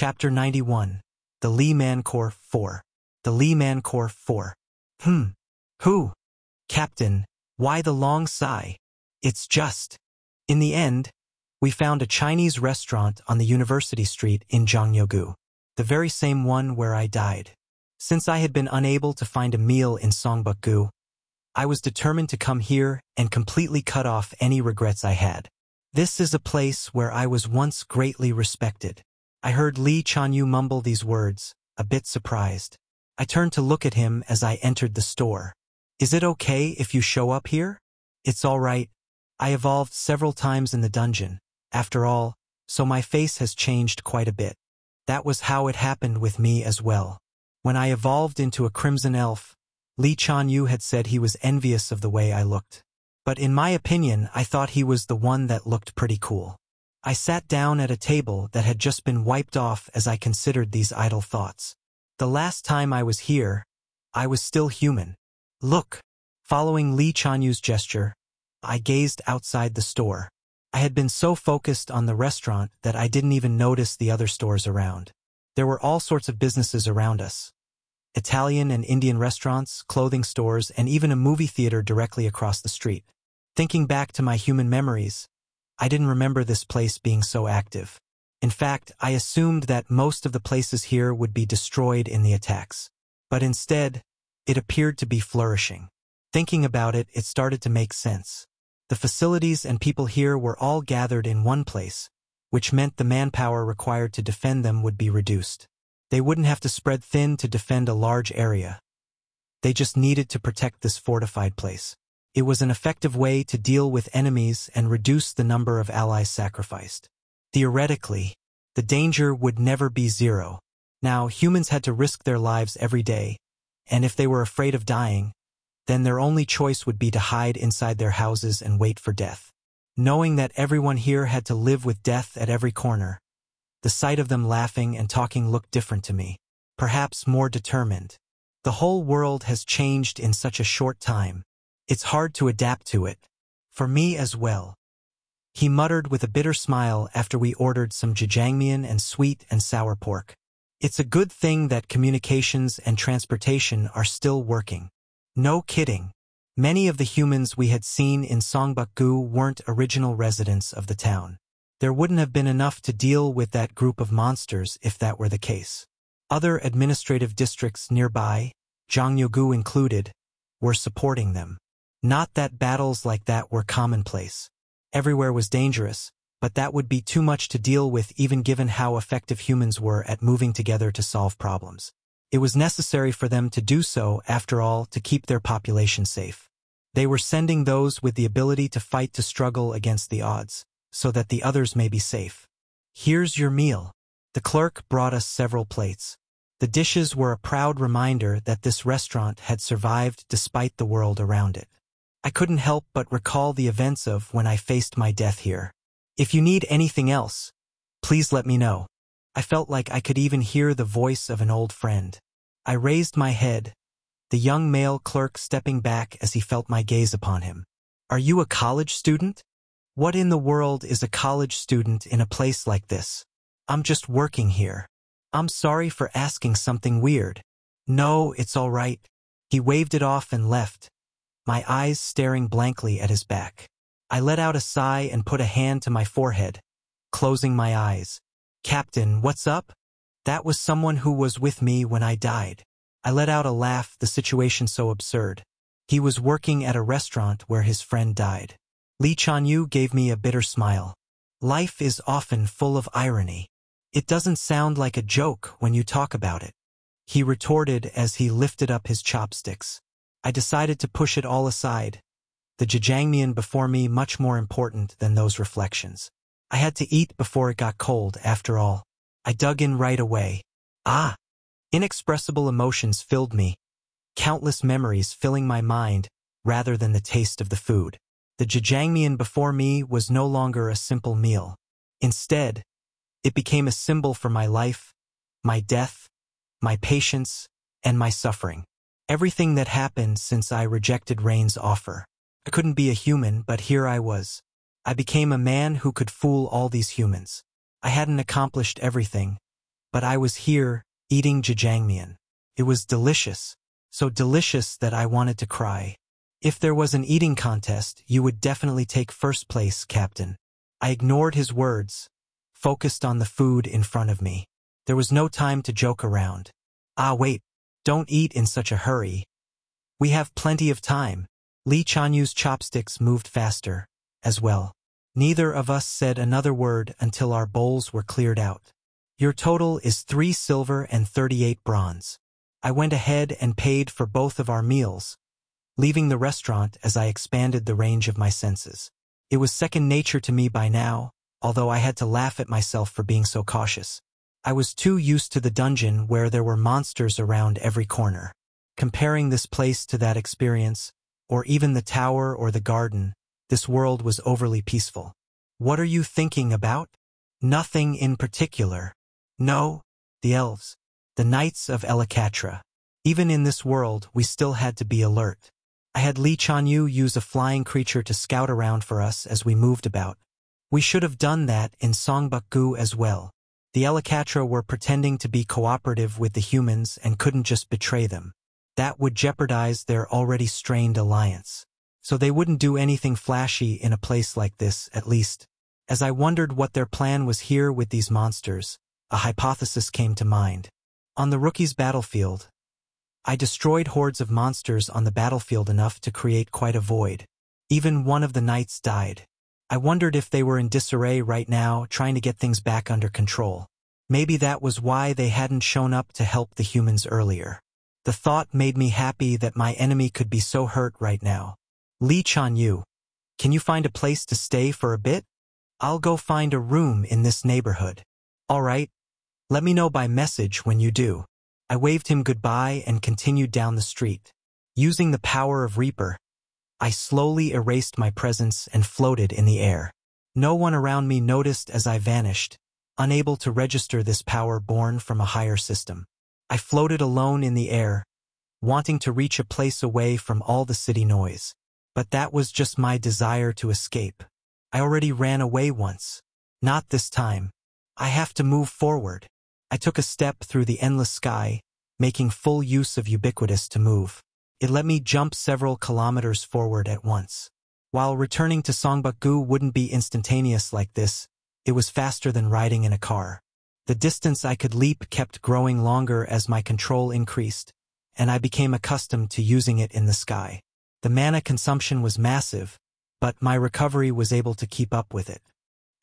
Chapter 91. The Lee Mancore 4. The Lee Mancore 4. Who? Captain, why the long sigh? It's just. In the end, we found a Chinese restaurant on the University Street in Jongno-gu, the very same one where I died. Since I had been unable to find a meal in Songbuk-gu, I was determined to come here and completely cut off any regrets I had. This is a place where I was once greatly respected. I heard Lee Chanyu mumble these words, a bit surprised. I turned to look at him as I entered the store. Is it okay if you show up here? It's all right. I evolved several times in the dungeon, after all, so my face has changed quite a bit. That was how it happened with me as well. When I evolved into a crimson elf, Lee Chanyu had said he was envious of the way I looked. But in my opinion, I thought he was the one that looked pretty cool. I sat down at a table that had just been wiped off as I considered these idle thoughts. The last time I was here, I was still human. Look! Following Lee Chanyu's gesture, I gazed outside the store. I had been so focused on the restaurant that I didn't even notice the other stores around. There were all sorts of businesses around us. Italian and Indian restaurants, clothing stores, and even a movie theater directly across the street. Thinking back to my human memories, I didn't remember this place being so active. In fact, I assumed that most of the places here would be destroyed in the attacks. But instead, it appeared to be flourishing. Thinking about it, it started to make sense. The facilities and people here were all gathered in one place, which meant the manpower required to defend them would be reduced. They wouldn't have to spread thin to defend a large area. They just needed to protect this fortified place. It was an effective way to deal with enemies and reduce the number of allies sacrificed. Theoretically, the danger would never be zero. Now, humans had to risk their lives every day, and if they were afraid of dying, then their only choice would be to hide inside their houses and wait for death. Knowing that everyone here had to live with death at every corner, the sight of them laughing and talking looked different to me, perhaps more determined. The whole world has changed in such a short time. It's hard to adapt to it. For me as well. He muttered with a bitter smile after we ordered some jjajangmyeon and sweet and sour pork. It's a good thing that communications and transportation are still working. No kidding. Many of the humans we had seen in Songbuk-gu weren't original residents of the town. There wouldn't have been enough to deal with that group of monsters if that were the case. Other administrative districts nearby, Jongno-gu included, were supporting them. Not that battles like that were commonplace. Everywhere was dangerous, but that would be too much to deal with even given how effective humans were at moving together to solve problems. It was necessary for them to do so, after all, to keep their population safe. They were sending those with the ability to fight to struggle against the odds, so that the others may be safe. Here's your meal. The clerk brought us several plates. The dishes were a proud reminder that this restaurant had survived despite the world around it. I couldn't help but recall the events of when I faced my death here. If you need anything else, please let me know. I felt like I could even hear the voice of an old friend. I raised my head, the young male clerk stepping back as he felt my gaze upon him. Are you a college student? What in the world is a college student in a place like this? I'm just working here. I'm sorry for asking something weird. No, it's all right. He waved it off and left, my eyes staring blankly at his back. I let out a sigh and put a hand to my forehead, closing my eyes. Captain, what's up? That was someone who was with me when I died. I let out a laugh, the situation so absurd. He was working at a restaurant where his friend died. Lee Chanyu gave me a bitter smile. Life is often full of irony. It doesn't sound like a joke when you talk about it, he retorted as he lifted up his chopsticks. I decided to push it all aside, the jjajangmyeon before me much more important than those reflections. I had to eat before it got cold, after all. I dug in right away. Inexpressible emotions filled me, countless memories filling my mind rather than the taste of the food. The jjajangmyeon before me was no longer a simple meal. Instead, it became a symbol for my life, my death, my patience, and my suffering. Everything that happened since I rejected Rain's offer. I couldn't be a human, but here I was. I became a man who could fool all these humans. I hadn't accomplished everything, But I was here, eating jjajangmyeon. It was delicious. So delicious that I wanted to cry. If there was an eating contest, you would definitely take first place, Captain. I ignored his words, focused on the food in front of me. There was no time to joke around. Ah, wait. Don't eat in such a hurry. We have plenty of time. Lee Changyu's chopsticks moved faster, as well. Neither of us said another word until our bowls were cleared out. Your total is 3 silver and 38 bronze. I went ahead and paid for both of our meals, leaving the restaurant as I expanded the range of my senses. It was second nature to me by now, although I had to laugh at myself for being so cautious. I was too used to the dungeon where there were monsters around every corner. Comparing this place to that experience, or even the tower or the garden, this world was overly peaceful. What are you thinking about? Nothing in particular. No, the elves. The knights of Elikatra. Even in this world, we still had to be alert. I had Lee Chanyu use a flying creature to scout around for us as we moved about. We should have done that in Jongno-gu as well. The Elikatra were pretending to be cooperative with the humans and couldn't just betray them. That would jeopardize their already strained alliance. So they wouldn't do anything flashy in a place like this, at least. As I wondered what their plan was here with these monsters, a hypothesis came to mind. On the rookie's battlefield, I destroyed hordes of monsters on the battlefield enough to create quite a void. Even one of the knights died. I wondered if they were in disarray right now, trying to get things back under control. Maybe that was why they hadn't shown up to help the humans earlier. The thought made me happy that my enemy could be so hurt right now. Lee Chanyu, can you find a place to stay for a bit? I'll go find a room in this neighborhood. All right. Let me know by message when you do. I waved him goodbye and continued down the street. Using the power of Reaper, I slowly erased my presence and floated in the air. No one around me noticed as I vanished, unable to register this power born from a higher system. I floated alone in the air, wanting to reach a place away from all the city noise. But that was just my desire to escape. I already ran away once. Not this time. I have to move forward. I took a step through the endless sky, making full use of ubiquitous to move. It let me jump several kilometers forward at once. While returning to Jongno-gu wouldn't be instantaneous like this, it was faster than riding in a car. The distance I could leap kept growing longer as my control increased, and I became accustomed to using it in the sky. The mana consumption was massive, but my recovery was able to keep up with it.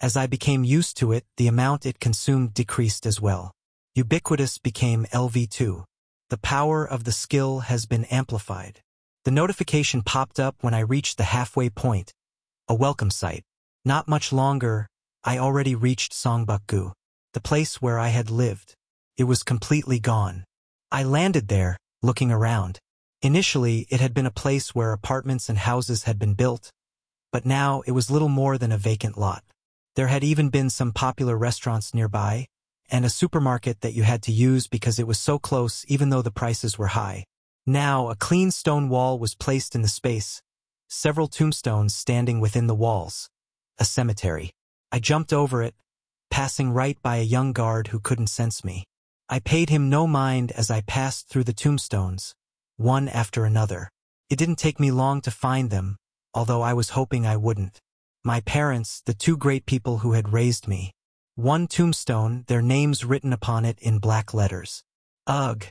As I became used to it, the amount it consumed decreased as well. Ubiquitous became LV2. The power of the skill has been amplified. The notification popped up when I reached the halfway point. A welcome sight. Not much longer, I already reached Jongno-gu, the place where I had lived. It was completely gone. I landed there, looking around. Initially, it had been a place where apartments and houses had been built, but now it was little more than a vacant lot. There had even been some popular restaurants nearby, and a supermarket that you had to use because it was so close even though the prices were high. Now, a clean stone wall was placed in the space, several tombstones standing within the walls. A cemetery. I jumped over it, passing right by a young guard who couldn't sense me. I paid him no mind as I passed through the tombstones, one after another. It didn't take me long to find them, although I was hoping I wouldn't. My parents, the two great people who had raised me. One tombstone, their names written upon it in black letters. Ugh.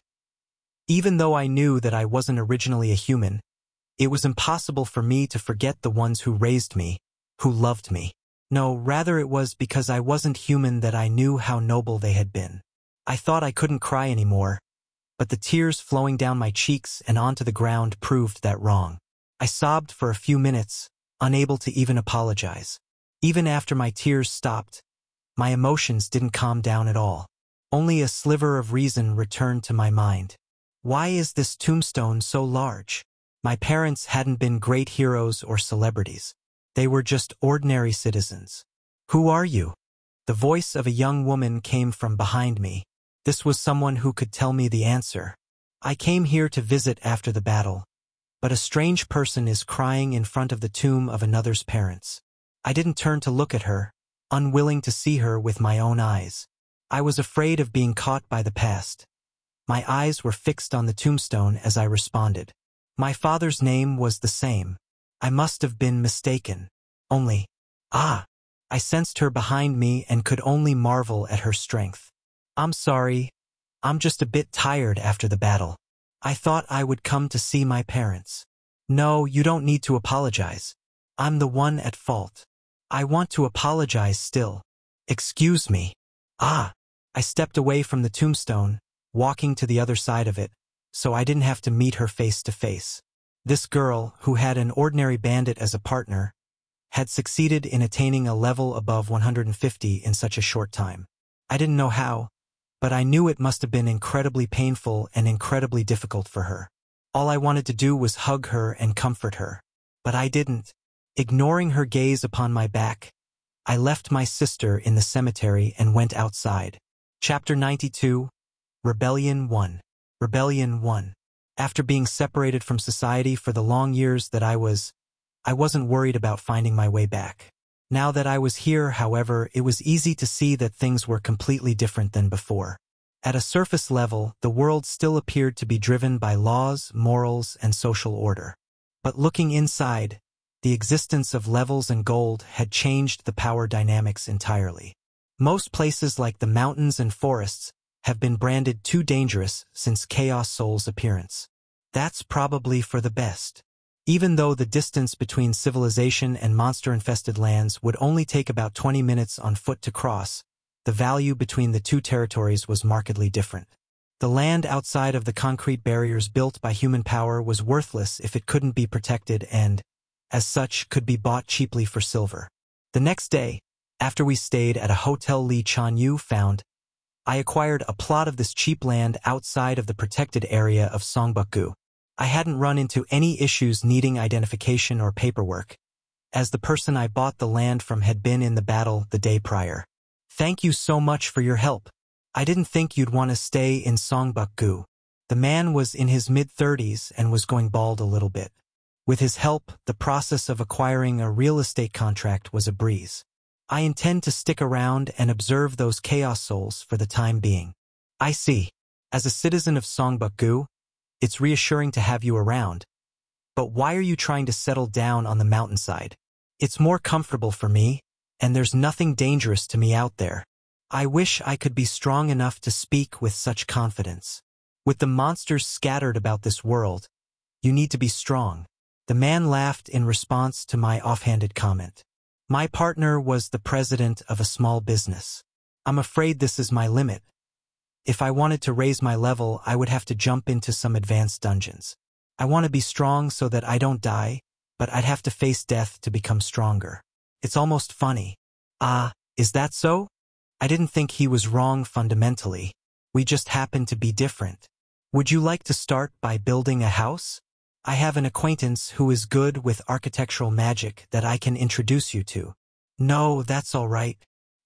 Even though I knew that I wasn't originally a human, it was impossible for me to forget the ones who raised me, who loved me. No, rather it was because I wasn't human that I knew how noble they had been. I thought I couldn't cry anymore, but the tears flowing down my cheeks and onto the ground proved that wrong. I sobbed for a few minutes, unable to even apologize. Even after my tears stopped, my emotions didn't calm down at all. Only a sliver of reason returned to my mind. Why is this tombstone so large? My parents hadn't been great heroes or celebrities. They were just ordinary citizens. Who are you? The voice of a young woman came from behind me. This was someone who could tell me the answer. I came here to visit after the battle, but a strange person is crying in front of the tomb of another's parents. I didn't turn to look at her, unwilling to see her with my own eyes. I was afraid of being caught by the past. My eyes were fixed on the tombstone as I responded. My father's name was the same. I must have been mistaken. Only, I sensed her behind me and could only marvel at her strength. I'm sorry. I'm just a bit tired after the battle. I thought I would come to see my parents. No, you don't need to apologize. I'm the one at fault. I want to apologize still. Excuse me. I stepped away from the tombstone, walking to the other side of it, so I didn't have to meet her face to face. This girl, who had an ordinary bandit as a partner, had succeeded in attaining a level above 150 in such a short time. I didn't know how, but I knew it must have been incredibly painful and incredibly difficult for her. All I wanted to do was hug her and comfort her. But I didn't. Ignoring her gaze upon my back, I left my sister in the cemetery and went outside. Chapter 92, Rebellion 1. Rebellion 1. After being separated from society for the long years that I wasn't worried about finding my way back. Now that I was here, however, it was easy to see that things were completely different than before. At a surface level, the world still appeared to be driven by laws, morals, and social order. But looking inside, the existence of levels and gold had changed the power dynamics entirely. Most places like the mountains and forests have been branded too dangerous since Chaos Soul's appearance. That's probably for the best. Even though the distance between civilization and monster-infested lands would only take about 20 minutes on foot to cross, the value between the two territories was markedly different. The land outside of the concrete barriers built by human power was worthless if it couldn't be protected and, as such, could be bought cheaply for silver. The next day, after we stayed at a hotel Lee Chan-yu found, I acquired a plot of this cheap land outside of the protected area of Songbuk-gu. I hadn't run into any issues needing identification or paperwork, as the person I bought the land from had been in the battle the day prior. Thank you so much for your help. I didn't think you'd want to stay in Songbuk-gu. The man was in his mid-30s and was going bald a little bit. With his help, the process of acquiring a real estate contract was a breeze. I intend to stick around and observe those Chaos Souls for the time being. I see. As a citizen of Songbuk-gu, it's reassuring to have you around. But why are you trying to settle down on the mountainside? It's more comfortable for me, and there's nothing dangerous to me out there. I wish I could be strong enough to speak with such confidence. With the monsters scattered about this world, you need to be strong. The man laughed in response to my offhanded comment. My partner was the president of a small business. I'm afraid this is my limit. If I wanted to raise my level, I would have to jump into some advanced dungeons. I want to be strong so that I don't die, but I'd have to face death to become stronger. It's almost funny. Is that so? I didn't think he was wrong fundamentally. We just happen to be different. Would you like to start by building a house? I have an acquaintance who is good with architectural magic that I can introduce you to. No, that's all right.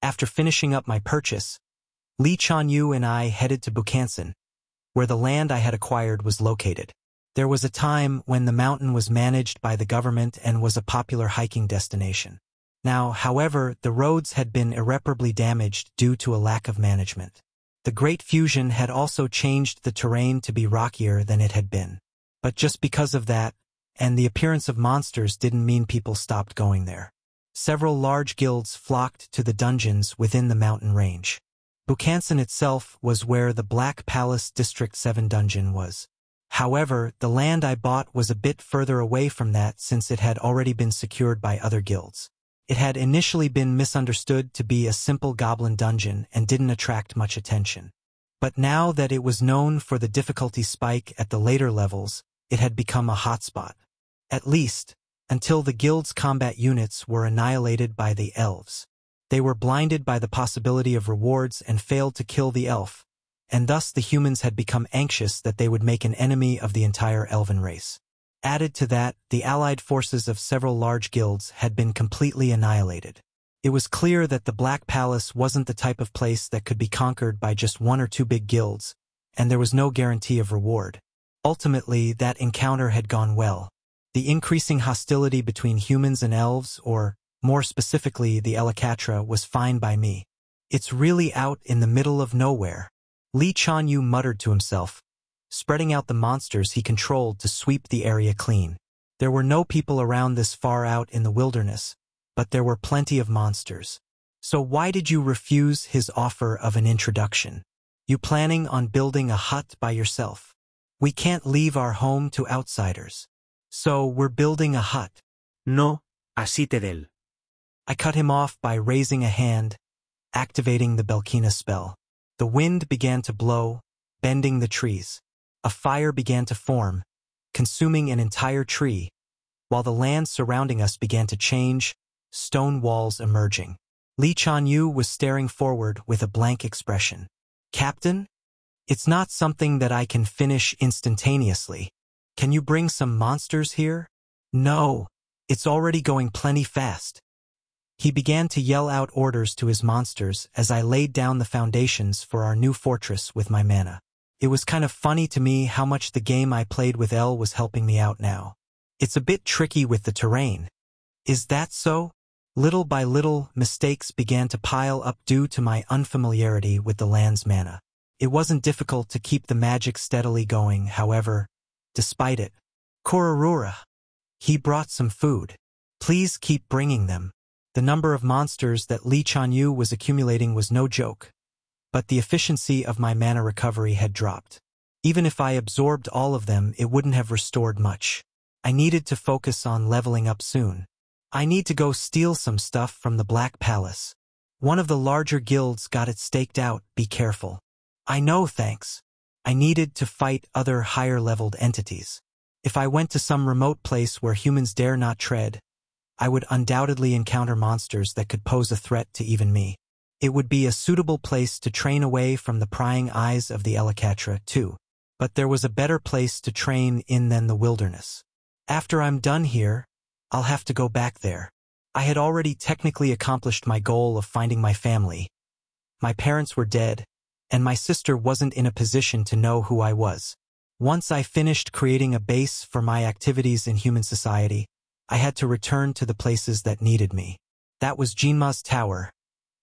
After finishing up my purchase, Lee Chan-yu and I headed to Bukhansan, where the land I had acquired was located. There was a time when the mountain was managed by the government and was a popular hiking destination. Now, however, the roads had been irreparably damaged due to a lack of management. The Great Fusion had also changed the terrain to be rockier than it had been. But just because of that, and the appearance of monsters didn't mean people stopped going there. Several large guilds flocked to the dungeons within the mountain range. Bukhansan itself was where the Black Palace District 7 dungeon was. However, the land I bought was a bit further away from that since it had already been secured by other guilds. It had initially been misunderstood to be a simple goblin dungeon and didn't attract much attention. But now that it was known for the difficulty spike at the later levels, it had become a hotspot. At least, until the guild's combat units were annihilated by the elves. They were blinded by the possibility of rewards and failed to kill the elf, and thus the humans had become anxious that they would make an enemy of the entire elven race. Added to that, the allied forces of several large guilds had been completely annihilated. It was clear that the Black Palace wasn't the type of place that could be conquered by just one or two big guilds, and there was no guarantee of reward. Ultimately, that encounter had gone well. The increasing hostility between humans and elves, or more specifically the Elakatra, was fine by me. It's really out in the middle of nowhere. Lee Chanyu muttered to himself, spreading out the monsters he controlled to sweep the area clean. There were no people around this far out in the wilderness, but there were plenty of monsters. So why did you refuse his offer of an introduction? You planning on building a hut by yourself? We can't leave our home to outsiders. So we're building a hut. No, así te del. I cut him off by raising a hand, activating the Belkina spell. The wind began to blow, bending the trees. A fire began to form, consuming an entire tree, while the land surrounding us began to change, stone walls emerging. Lee Chanyu was staring forward with a blank expression. Captain? It's not something that I can finish instantaneously. Can you bring some monsters here? No, it's already going plenty fast. He began to yell out orders to his monsters as I laid down the foundations for our new fortress with my mana. It was kind of funny to me how much the game I played with Elle was helping me out now. It's a bit tricky with the terrain. Is that so? Little by little, mistakes began to pile up due to my unfamiliarity with the land's mana. It wasn't difficult to keep the magic steadily going, however, despite it. Kororura. He brought some food. Please keep bringing them. The number of monsters that Lee Chanyu was accumulating was no joke, but the efficiency of my mana recovery had dropped. Even if I absorbed all of them, it wouldn't have restored much. I needed to focus on leveling up soon. I need to go steal some stuff from the Black Palace. One of the larger guilds got it staked out, be careful. I know, thanks. I needed to fight other higher-leveled entities. If I went to some remote place where humans dare not tread, I would undoubtedly encounter monsters that could pose a threat to even me. It would be a suitable place to train away from the prying eyes of the Elikatra, too. But there was a better place to train in than the wilderness. After I'm done here, I'll have to go back there. I had already technically accomplished my goal of finding my family. My parents were dead, and my sister wasn't in a position to know who I was. Once I finished creating a base for my activities in human society, I had to return to the places that needed me. That was Jinma's tower,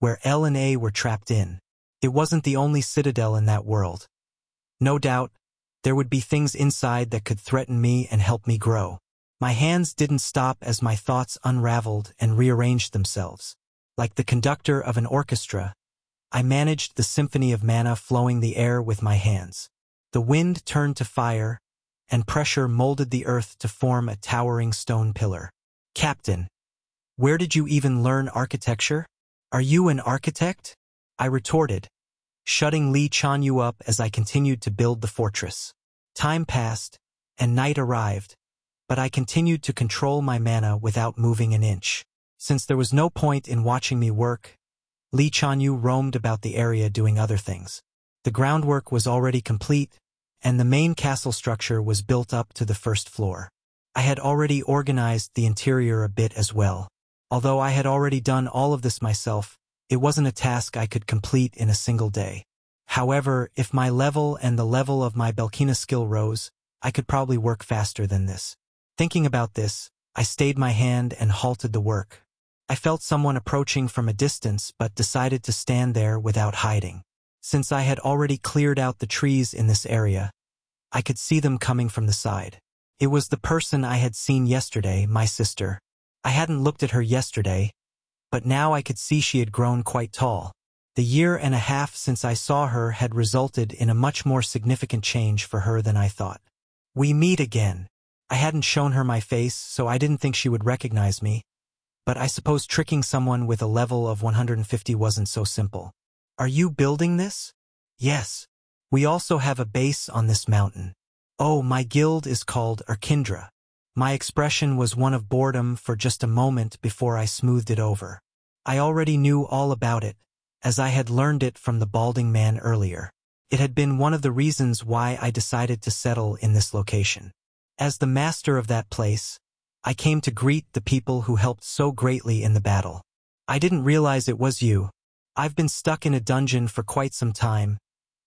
where L and A were trapped in. It wasn't the only citadel in that world. No doubt, there would be things inside that could threaten me and help me grow. My hands didn't stop as my thoughts unraveled and rearranged themselves. Like the conductor of an orchestra, I managed the symphony of mana flowing the air with my hands. The wind turned to fire, and pressure molded the earth to form a towering stone pillar. Captain, where did you even learn architecture? Are you an architect? I retorted, shutting Lee Chanyu up as I continued to build the fortress. Time passed, and night arrived, but I continued to control my mana without moving an inch. Since there was no point in watching me work, Lee Chanyu roamed about the area doing other things. The groundwork was already complete, and the main castle structure was built up to the first floor. I had already organized the interior a bit as well. Although I had already done all of this myself, it wasn't a task I could complete in a single day. However, if my level and the level of my Belkina skill rose, I could probably work faster than this. Thinking about this, I stayed my hand and halted the work. I felt someone approaching from a distance but decided to stand there without hiding. Since I had already cleared out the trees in this area, I could see them coming from the side. It was the person I had seen yesterday, my sister. I hadn't looked at her yesterday, but now I could see she had grown quite tall. The year and a half since I saw her had resulted in a much more significant change for her than I thought. We meet again. I hadn't shown her my face, so I didn't think she would recognize me, but I suppose tricking someone with a level of 150 wasn't so simple. Are you building this? Yes. We also have a base on this mountain. Oh, my guild is called Arkindra. My expression was one of boredom for just a moment before I smoothed it over. I already knew all about it, as I had learned it from the balding man earlier. It had been one of the reasons why I decided to settle in this location. As the master of that place, I came to greet the people who helped so greatly in the battle. I didn't realize it was you. I've been stuck in a dungeon for quite some time,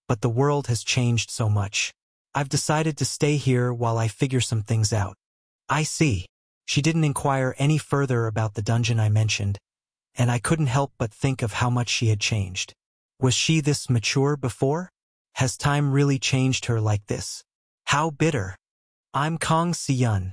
but the world has changed so much. I've decided to stay here while I figure some things out. I see. She didn't inquire any further about the dungeon I mentioned, and I couldn't help but think of how much she had changed. Was she this mature before? Has time really changed her like this? How bitter. I'm Kong Si-yun,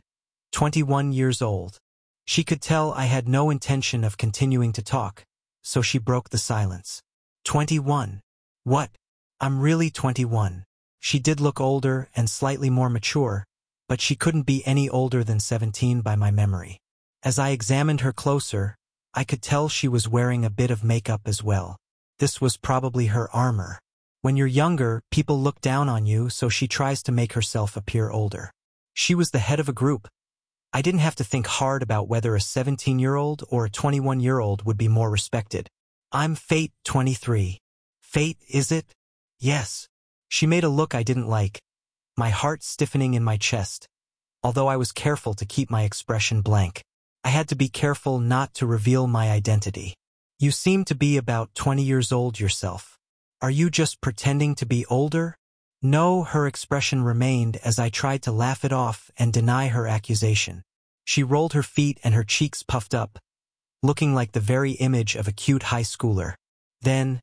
21 years old. She could tell I had no intention of continuing to talk, so she broke the silence. 21. What? I'm really 21. She did look older and slightly more mature, but she couldn't be any older than 17 by my memory. As I examined her closer, I could tell she was wearing a bit of makeup as well. This was probably her armor. When you're younger, people look down on you, so she tries to make herself appear older. She was the head of a group. I didn't have to think hard about whether a 17-year-old or a 21-year-old would be more respected. I'm Fate 23. Fate, is it? Yes. She made a look I didn't like, my heart stiffening in my chest, although I was careful to keep my expression blank. I had to be careful not to reveal my identity. You seem to be about 20 years old yourself. Are you just pretending to be older? No, her expression remained as I tried to laugh it off and deny her accusation. She rolled her feet and her cheeks puffed up, looking like the very image of a cute high schooler. Then,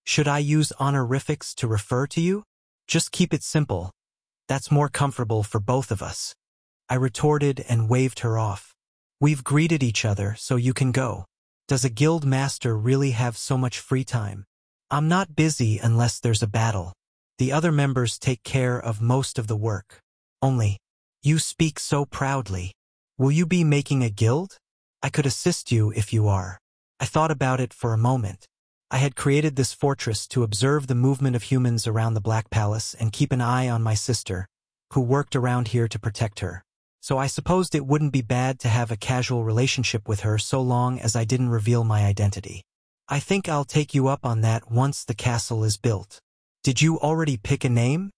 should I use honorifics to refer to you? Just keep it simple. That's more comfortable for both of us. I retorted and waved her off. We've greeted each other, so you can go. Does a guild master really have so much free time? I'm not busy unless there's a battle. The other members take care of most of the work. Only, you speak so proudly. Will you be making a guild? I could assist you if you are. I thought about it for a moment. I had created this fortress to observe the movement of humans around the Black Palace and keep an eye on my sister, who worked around here to protect her. So I supposed it wouldn't be bad to have a casual relationship with her so long as I didn't reveal my identity. I think I'll take you up on that once the castle is built. Did you already pick a name?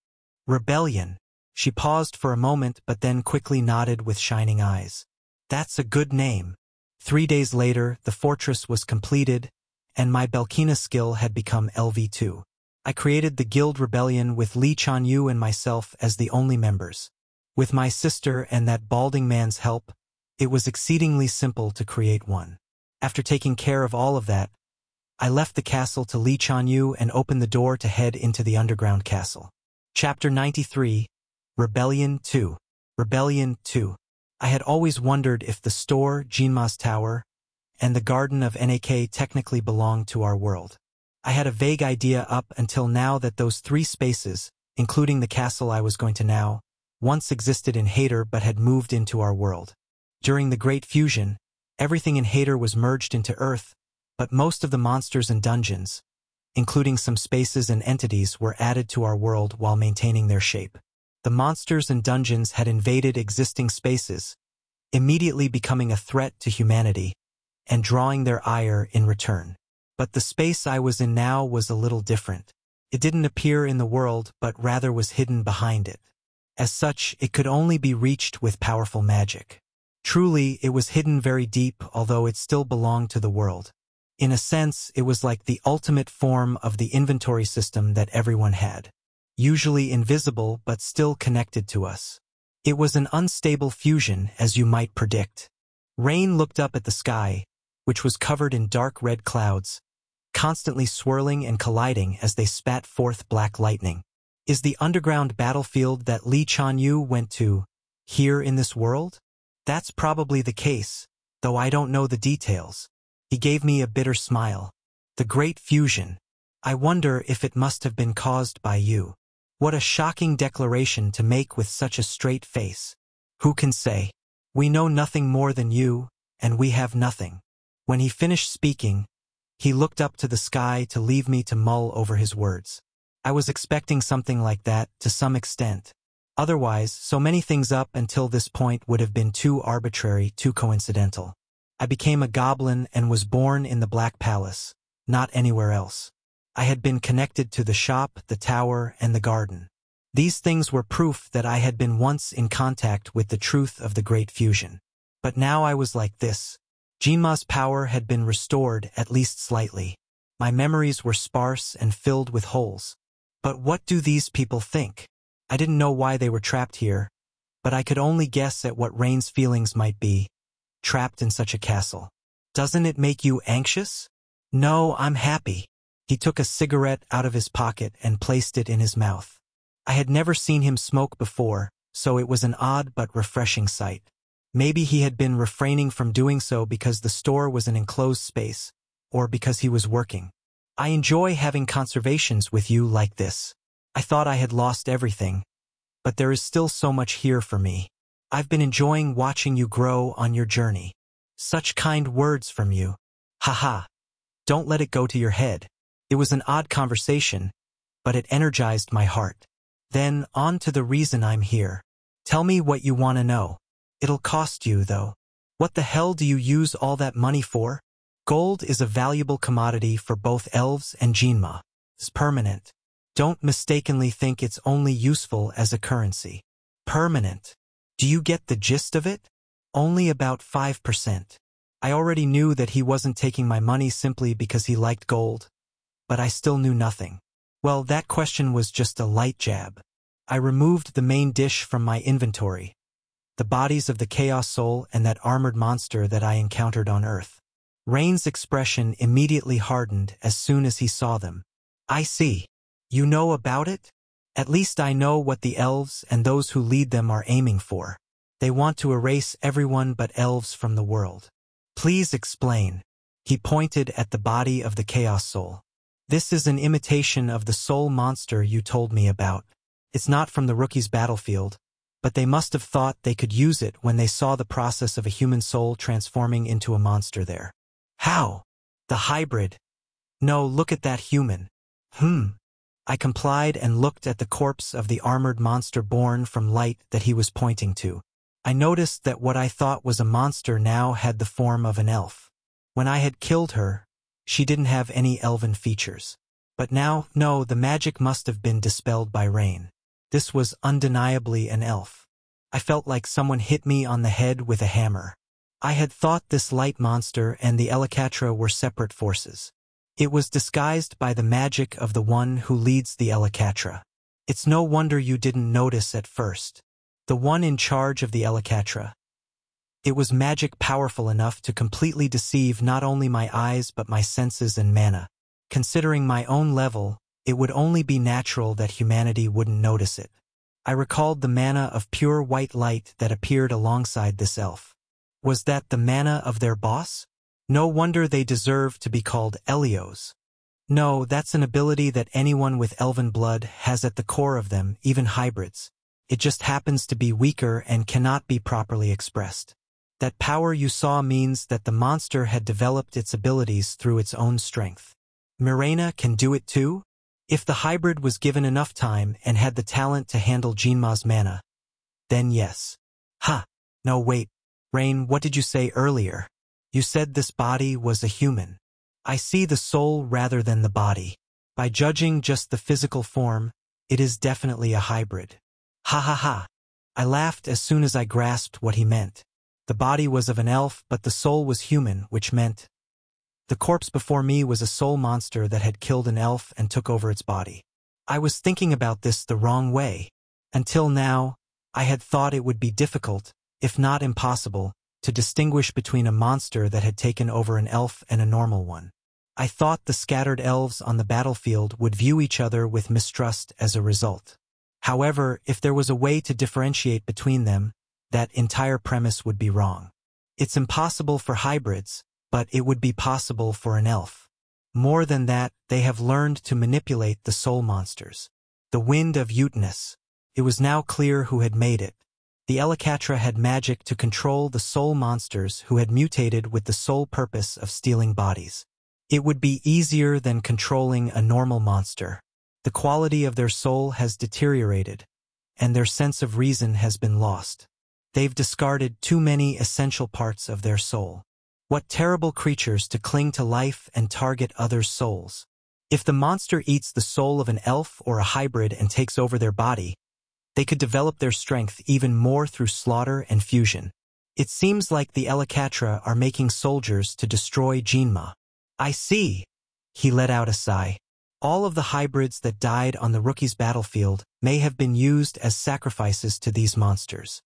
Rebellion. She paused for a moment but then quickly nodded with shining eyes. That's a good name. 3 days later, the fortress was completed, and my Belkina skill had become LV2. I created the Guild Rebellion with Lee Chan-yu and myself as the only members. With my sister and that balding man's help, it was exceedingly simple to create one. After taking care of all of that, I left the castle to Lee Chan-yu and opened the door to head into the underground castle. Chapter 93, Rebellion 2. Rebellion 2. I had always wondered if the store, Jinma's Tower, and the Garden of Nak technically belonged to our world. I had a vague idea up until now that those 3 spaces, including the castle I was going to now, once existed in Hader but had moved into our world. During the Great Fusion, everything in Hader was merged into Earth, but most of the monsters and dungeons, including some spaces and entities, were added to our world while maintaining their shape. The monsters and dungeons had invaded existing spaces, immediately becoming a threat to humanity, and drawing their ire in return. But the space I was in now was a little different. It didn't appear in the world, but rather was hidden behind it. As such, it could only be reached with powerful magic. Truly, it was hidden very deep, although it still belonged to the world. In a sense, it was like the ultimate form of the inventory system that everyone had. Usually invisible, but still connected to us. It was an unstable fusion, as you might predict. Rain looked up at the sky, which was covered in dark red clouds, constantly swirling and colliding as they spat forth black lightning. Is the underground battlefield that Lee Chan-yu went to here in this world? That's probably the case, though I don't know the details. He gave me a bitter smile. The Great Fusion. I wonder if it must have been caused by you. What a shocking declaration to make with such a straight face. Who can say? We know nothing more than you, and we have nothing. When he finished speaking, he looked up to the sky to leave me to mull over his words. I was expecting something like that, to some extent. Otherwise, so many things up until this point would have been too arbitrary, too coincidental. I became a goblin and was born in the Black Palace, not anywhere else. I had been connected to the shop, the tower, and the garden. These things were proof that I had been once in contact with the truth of the Great Fusion. But now I was like this. Jinma's power had been restored, at least slightly. My memories were sparse and filled with holes. But what do these people think? I didn't know why they were trapped here, but I could only guess at what Rain's feelings might be, trapped in such a castle. Doesn't it make you anxious? No, I'm happy. He took a cigarette out of his pocket and placed it in his mouth. I had never seen him smoke before, so it was an odd but refreshing sight. Maybe he had been refraining from doing so because the store was an enclosed space, or because he was working. I enjoy having conversations with you like this. I thought I had lost everything, but there is still so much here for me. I've been enjoying watching you grow on your journey. Such kind words from you. Haha. Don't let it go to your head. It was an odd conversation, but it energized my heart. Then, on to the reason I'm here. Tell me what you want to know. It'll cost you, though. What the hell do you use all that money for? Gold is a valuable commodity for both elves and Jinma. It's permanent. Don't mistakenly think it's only useful as a currency. Permanent. Do you get the gist of it? Only about 5%. I already knew that he wasn't taking my money simply because he liked gold, but I still knew nothing. Well, that question was just a light jab. I removed the main dish from my inventory, the bodies of the Chaos Soul and that armored monster that I encountered on Earth. Rain's expression immediately hardened as soon as he saw them. I see. You know about it? At least I know what the elves and those who lead them are aiming for. They want to erase everyone but elves from the world. Please explain. He pointed at the body of the Chaos Soul. This is an imitation of the soul monster you told me about. It's not from the rookie's battlefield, but they must have thought they could use it when they saw the process of a human soul transforming into a monster there. How? The hybrid. No, look at that human. I complied and looked at the corpse of the armored monster born from light that he was pointing to. I noticed that what I thought was a monster now had the form of an elf. When I had killed her, she didn't have any elven features. But now, no, the magic must have been dispelled by rain. This was undeniably an elf. I felt like someone hit me on the head with a hammer. I had thought this light monster and the Elakatra were separate forces. It was disguised by the magic of the one who leads the Elakatra. It's no wonder you didn't notice at first. The one in charge of the Elakatra. It was magic powerful enough to completely deceive not only my eyes but my senses and mana. Considering my own level, it would only be natural that humanity wouldn't notice it. I recalled the mana of pure white light that appeared alongside this elf. Was that the mana of their boss? No wonder they deserve to be called Elios. No, that's an ability that anyone with elven blood has at the core of them, even hybrids. It just happens to be weaker and cannot be properly expressed. That power you saw means that the monster had developed its abilities through its own strength. Mirena can do it too? If the hybrid was given enough time and had the talent to handle Jinma's mana, then yes. No wait, Rain, what did you say earlier? You said this body was a human. I see the soul rather than the body. By judging just the physical form, it is definitely a hybrid. Ha. I laughed as soon as I grasped what he meant. The body was of an elf, but the soul was human, which meant the corpse before me was a soul monster that had killed an elf and took over its body. I was thinking about this the wrong way. Until now, I had thought it would be difficult, if not impossible, to distinguish between a monster that had taken over an elf and a normal one. I thought the scattered elves on the battlefield would view each other with mistrust as a result. However, if there was a way to differentiate between them, that entire premise would be wrong. It's impossible for hybrids, but it would be possible for an elf. More than that, they have learned to manipulate the soul monsters. The Wind of Utenus. It was now clear who had made it. The Elakatra had magic to control the soul monsters who had mutated with the sole purpose of stealing bodies. It would be easier than controlling a normal monster. The quality of their soul has deteriorated, and their sense of reason has been lost. They've discarded too many essential parts of their soul. What terrible creatures to cling to life and target others' souls. If the monster eats the soul of an elf or a hybrid and takes over their body, they could develop their strength even more through slaughter and fusion. It seems like the Elakatra are making soldiers to destroy Jinma. I see. He let out a sigh. All of the hybrids that died on the rookie's battlefield may have been used as sacrifices to these monsters.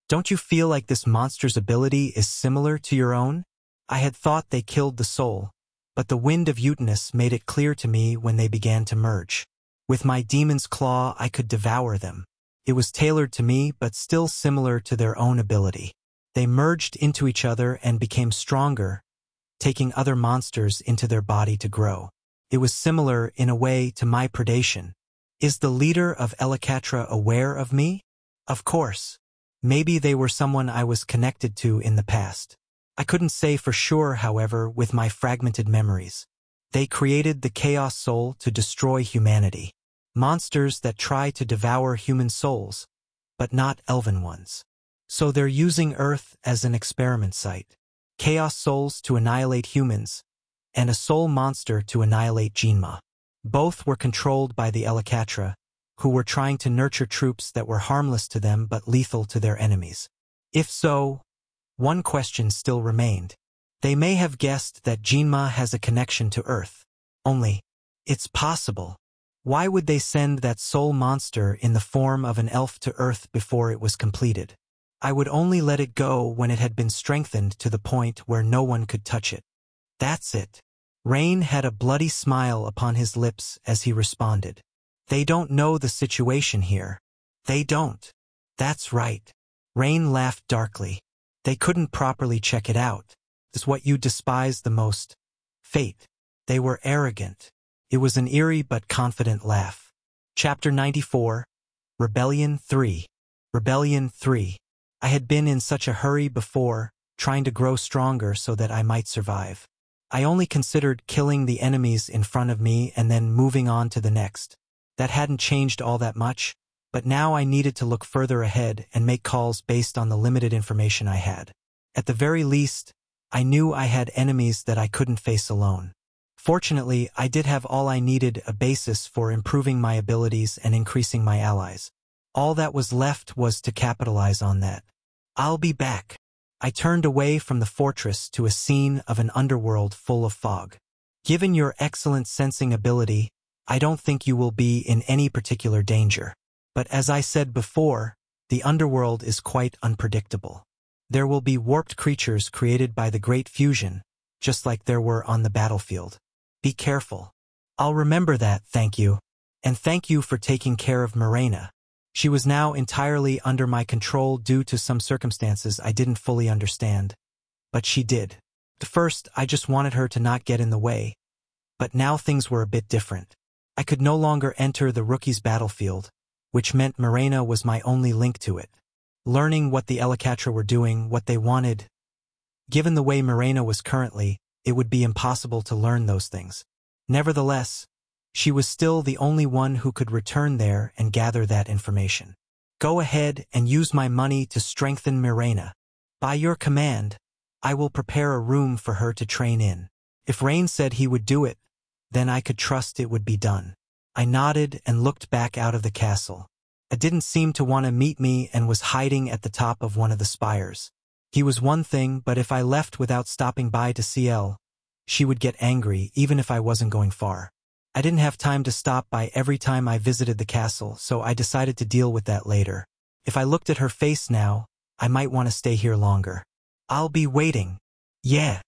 Don't you feel like this monster's ability is similar to your own? I had thought they killed the soul, but the wind of Utinus made it clear to me when they began to merge. With my demon's claw I could devour them. It was tailored to me but still similar to their own ability. They merged into each other and became stronger, taking other monsters into their body to grow. It was similar, in a way, to my predation. Is the leader of Elicatra aware of me? Of course. Maybe they were someone I was connected to in the past. I couldn't say for sure, however, with my fragmented memories. They created the Chaos Soul to destroy humanity. Monsters that try to devour human souls, but not elven ones. So they're using Earth as an experiment site. Chaos Souls to annihilate humans, and a soul monster to annihilate Jinma. Both were controlled by the Elicatra, who were trying to nurture troops that were harmless to them but lethal to their enemies. If so, one question still remained. They may have guessed that Jinma has a connection to Earth. Only, it's possible. Why would they send that soul monster in the form of an elf to Earth before it was completed? I would only let it go when it had been strengthened to the point where no one could touch it. That's it. Rain had a bloody smile upon his lips as he responded. They don't know the situation here. They don't. That's right. Rain laughed darkly. They couldn't properly check it out. It's what you despise the most. Fate. They were arrogant. It was an eerie but confident laugh. Chapter 94. Rebellion 3. Rebellion 3. I had been in such a hurry before, trying to grow stronger so that I might survive. I only considered killing the enemies in front of me and then moving on to the next. That hadn't changed all that much, but now I needed to look further ahead and make calls based on the limited information I had. At the very least, I knew I had enemies that I couldn't face alone. Fortunately, I did have all I needed, a basis for improving my abilities and increasing my allies. All that was left was to capitalize on that. I'll be back. I turned away from the fortress to a scene of an underworld full of fog. Given your excellent sensing ability, I don't think you will be in any particular danger. But as I said before, the underworld is quite unpredictable. There will be warped creatures created by the Great Fusion, just like there were on the battlefield. Be careful. I'll remember that, thank you. And thank you for taking care of Mirena. She was now entirely under my control due to some circumstances I didn't fully understand. But she did. At first, I just wanted her to not get in the way. But now things were a bit different. I could no longer enter the rookie's battlefield, which meant Mirena was my only link to it. Learning what the Elicatra were doing, what they wanted. Given the way Mirena was currently, it would be impossible to learn those things. Nevertheless, she was still the only one who could return there and gather that information. Go ahead and use my money to strengthen Mirena. By your command, I will prepare a room for her to train in. If Rain said he would do it, then I could trust it would be done. I nodded and looked back out of the castle. It didn't seem to want to meet me and was hiding at the top of one of the spires. He was one thing, but if I left without stopping by to CL, she would get angry even if I wasn't going far. I didn't have time to stop by every time I visited the castle, so I decided to deal with that later. If I looked at her face now, I might want to stay here longer. I'll be waiting. Yeah.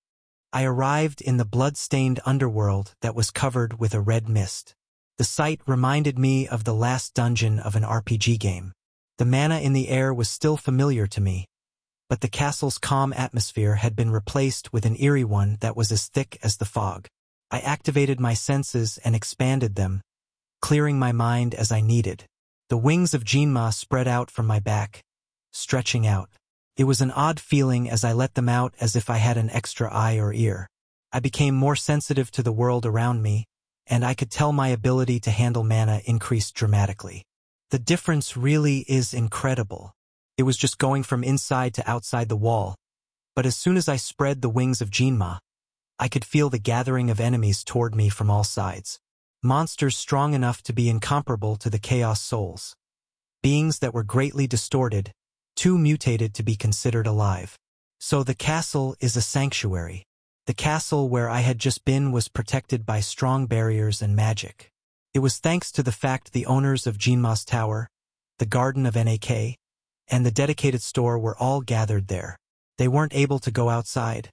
I arrived in the blood-stained underworld that was covered with a red mist. The sight reminded me of the last dungeon of an RPG game. The mana in the air was still familiar to me, but the castle's calm atmosphere had been replaced with an eerie one that was as thick as the fog. I activated my senses and expanded them, clearing my mind as I needed. The wings of Jinma spread out from my back, stretching out. It was an odd feeling as I let them out, as if I had an extra eye or ear. I became more sensitive to the world around me, and I could tell my ability to handle mana increased dramatically. The difference really is incredible. It was just going from inside to outside the wall, but as soon as I spread the wings of Jinma, I could feel the gathering of enemies toward me from all sides. Monsters strong enough to be incomparable to the Chaos Souls. Beings that were greatly distorted, too mutated to be considered alive. So the castle is a sanctuary. The castle where I had just been was protected by strong barriers and magic. It was thanks to the fact the owners of Jinma's Tower, the Garden of Nak, and the dedicated store were all gathered there. They weren't able to go outside,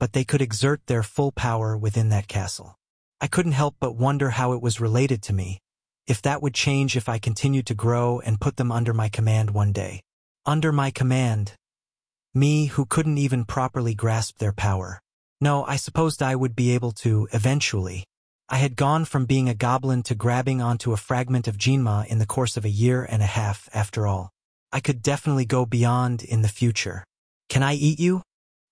but they could exert their full power within that castle. I couldn't help but wonder how it was related to me, if that would change if I continued to grow and put them under my command one day. Under my command. Me who couldn't even properly grasp their power. No, I supposed I would be able to, eventually. I had gone from being a goblin to grabbing onto a fragment of Jinma in the course of a year and a half, after all. I could definitely go beyond in the future. Can I eat you?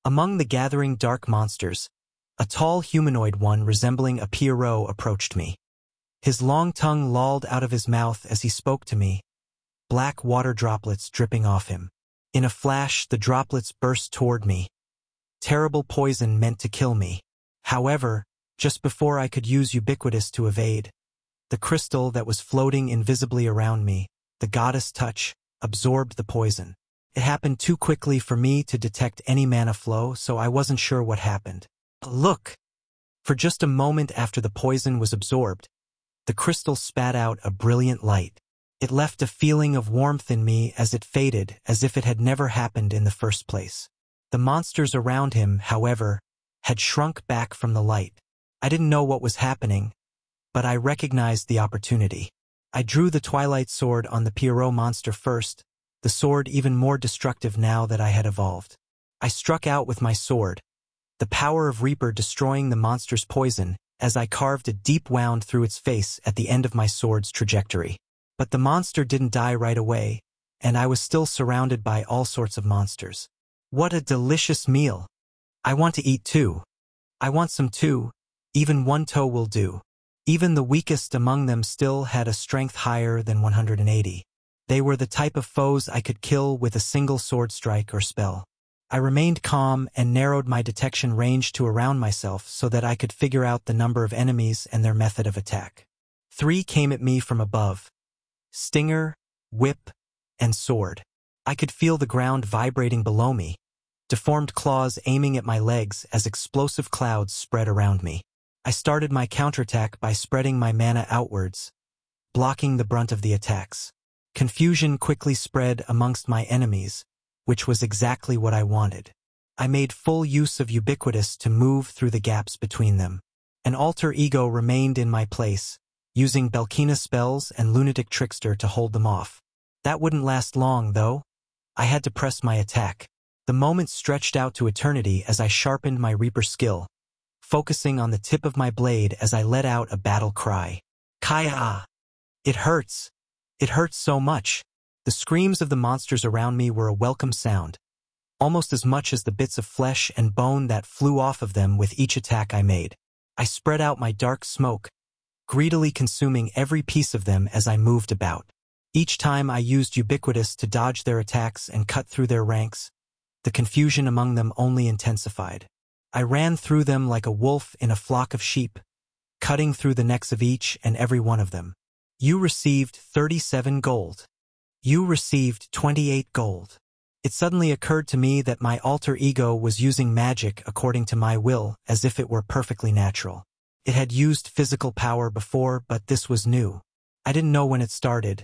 Among the gathering dark monsters, a tall humanoid one resembling a Pierrot approached me. His long tongue lolled out of his mouth as he spoke to me, black water droplets dripping off him. In a flash, the droplets burst toward me. Terrible poison meant to kill me. However, just before I could use ubiquitous to evade, the crystal that was floating invisibly around me, the goddess touch, absorbed the poison. It happened too quickly for me to detect any mana flow, so I wasn't sure what happened. Look! For just a moment after the poison was absorbed, the crystal spat out a brilliant light. It left a feeling of warmth in me as it faded, as if it had never happened in the first place. The monsters around him, however, had shrunk back from the light. I didn't know what was happening, but I recognized the opportunity. I drew the Twilight Sword on the Pierrot monster first, the sword even more destructive now that I had evolved. I struck out with my sword, the power of Reaper destroying the monster's poison, as I carved a deep wound through its face at the end of my sword's trajectory. But the monster didn't die right away, and I was still surrounded by all sorts of monsters. What a delicious meal! I want to eat too. I want some too. Even one toe will do. Even the weakest among them still had a strength higher than 180. They were the type of foes I could kill with a single sword strike or spell. I remained calm and narrowed my detection range to around myself so that I could figure out the number of enemies and their method of attack. 3 came at me from above. Stinger, whip, and sword. I could feel the ground vibrating below me, deformed claws aiming at my legs as explosive clouds spread around me. I started my counterattack by spreading my mana outwards, blocking the brunt of the attacks. Confusion quickly spread amongst my enemies, which was exactly what I wanted. I made full use of ubiquitous to move through the gaps between them. An alter ego remained in my place, using Belkina spells and lunatic trickster to hold them off. That wouldn't last long, though. I had to press my attack. The moment stretched out to eternity as I sharpened my Reaper skill, focusing on the tip of my blade as I let out a battle cry. Kaya! It hurts! It hurts so much. The screams of the monsters around me were a welcome sound, almost as much as the bits of flesh and bone that flew off of them with each attack I made. I spread out my dark smoke, greedily consuming every piece of them as I moved about. Each time I used ubiquitous to dodge their attacks and cut through their ranks, the confusion among them only intensified. I ran through them like a wolf in a flock of sheep, cutting through the necks of each and every one of them. You received 37 gold. You received 28 gold. It suddenly occurred to me that my alter ego was using magic according to my will, as if it were perfectly natural. It had used physical power before, but this was new. I didn't know when it started,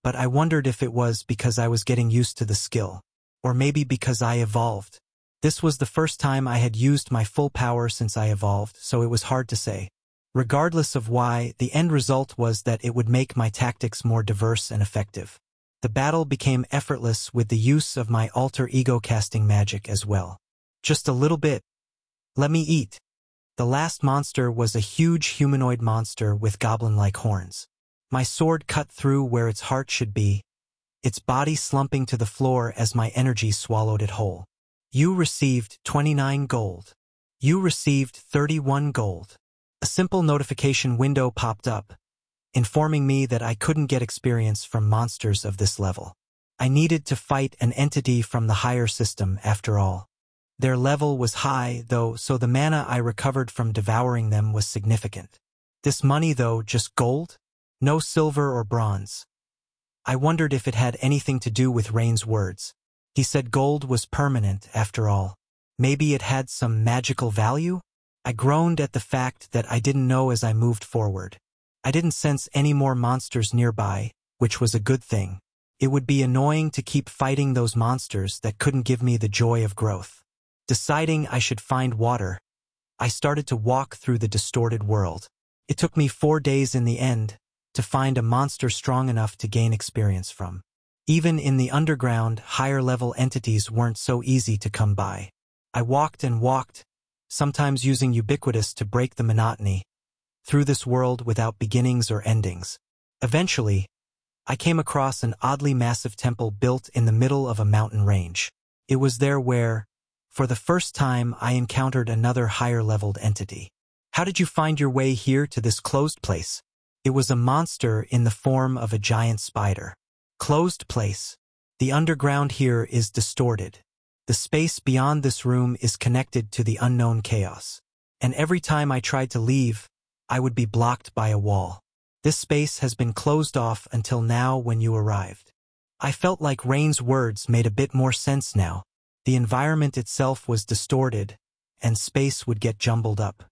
but I wondered if it was because I was getting used to the skill, or maybe because I evolved. This was the first time I had used my full power since I evolved, so it was hard to say. Regardless of why, the end result was that it would make my tactics more diverse and effective. The battle became effortless with the use of my alter ego casting magic as well. Just a little bit. Let me eat. The last monster was a huge humanoid monster with goblin-like horns. My sword cut through where its heart should be, its body slumping to the floor as my energy swallowed it whole. You received 29 gold. You received 31 gold. A simple notification window popped up, informing me that I couldn't get experience from monsters of this level. I needed to fight an entity from the higher system after all. Their level was high, though, so the mana I recovered from devouring them was significant. This money, though, just gold? No silver or bronze. I wondered if it had anything to do with Rain's words. He said gold was permanent, after all. Maybe it had some magical value? I groaned at the fact that I didn't know as I moved forward. I didn't sense any more monsters nearby, which was a good thing. It would be annoying to keep fighting those monsters that couldn't give me the joy of growth. Deciding I should find water, I started to walk through the distorted world. It took me 4 days in the end to find a monster strong enough to gain experience from. Even in the underground, higher-level entities weren't so easy to come by. I walked and walked, sometimes using ubiquitous to break the monotony, through this world without beginnings or endings. Eventually, I came across an oddly massive temple built in the middle of a mountain range. It was there where, for the first time, I encountered another higher-leveled entity. How did you find your way here to this closed place? It was a monster in the form of a giant spider. Closed place. The underground here is distorted. The space beyond this room is connected to the unknown chaos. And every time I tried to leave, I would be blocked by a wall. This space has been closed off until now when you arrived. I felt like Rain's words made a bit more sense now. The environment itself was distorted, and space would get jumbled up.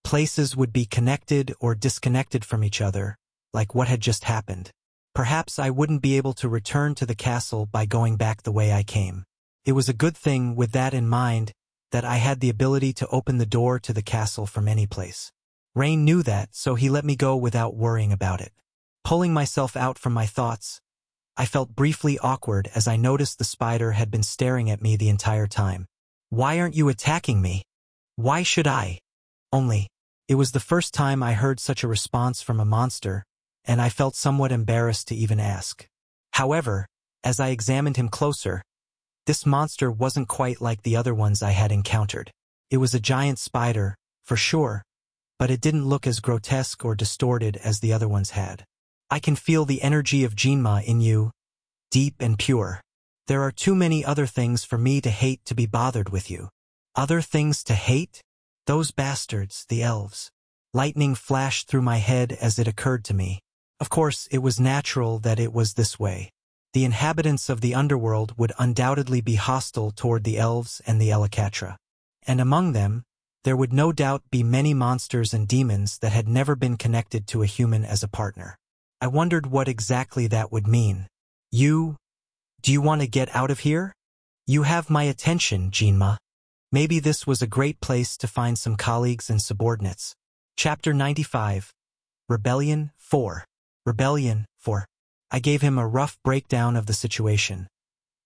Places would be connected or disconnected from each other, like what had just happened. Perhaps I wouldn't be able to return to the castle by going back the way I came. It was a good thing, with that in mind, that I had the ability to open the door to the castle from any place. Rain knew that, so he let me go without worrying about it. Pulling myself out from my thoughts, I felt briefly awkward as I noticed the spider had been staring at me the entire time. Why aren't you attacking me? Why should I? Only, it was the first time I heard such a response from a monster, and I felt somewhat embarrassed to even ask. However, as I examined him closer, this monster wasn't quite like the other ones I had encountered. It was a giant spider, for sure, but it didn't look as grotesque or distorted as the other ones had. I can feel the energy of Jinma in you, deep and pure. There are too many other things for me to hate to be bothered with you. Other things to hate? Those bastards, the elves. Lightning flashed through my head as it occurred to me. Of course, it was natural that it was this way. The inhabitants of the underworld would undoubtedly be hostile toward the elves and the Elakatra. And among them, there would no doubt be many monsters and demons that had never been connected to a human as a partner. I wondered what exactly that would mean. Do you want to get out of here? You have my attention, Jinma. Maybe this was a great place to find some colleagues and subordinates. Chapter 95. Rebellion 4. Rebellion 4. I gave him a rough breakdown of the situation.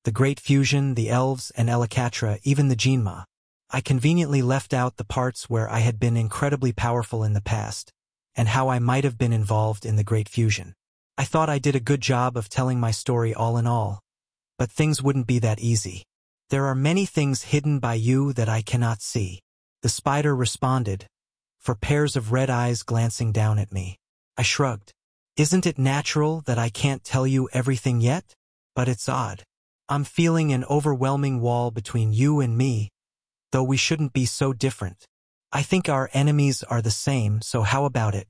The Great Fusion, the elves and Elakatra, even the Jinma. I conveniently left out the parts where I had been incredibly powerful in the past, and how I might have been involved in the Great Fusion. I thought I did a good job of telling my story all in all, but things wouldn't be that easy. There are many things hidden by you that I cannot see. The spider responded, for pairs of red eyes glancing down at me. I shrugged. Isn't it natural that I can't tell you everything yet? But it's odd. I'm feeling an overwhelming wall between you and me, though we shouldn't be so different. I think our enemies are the same, so how about it?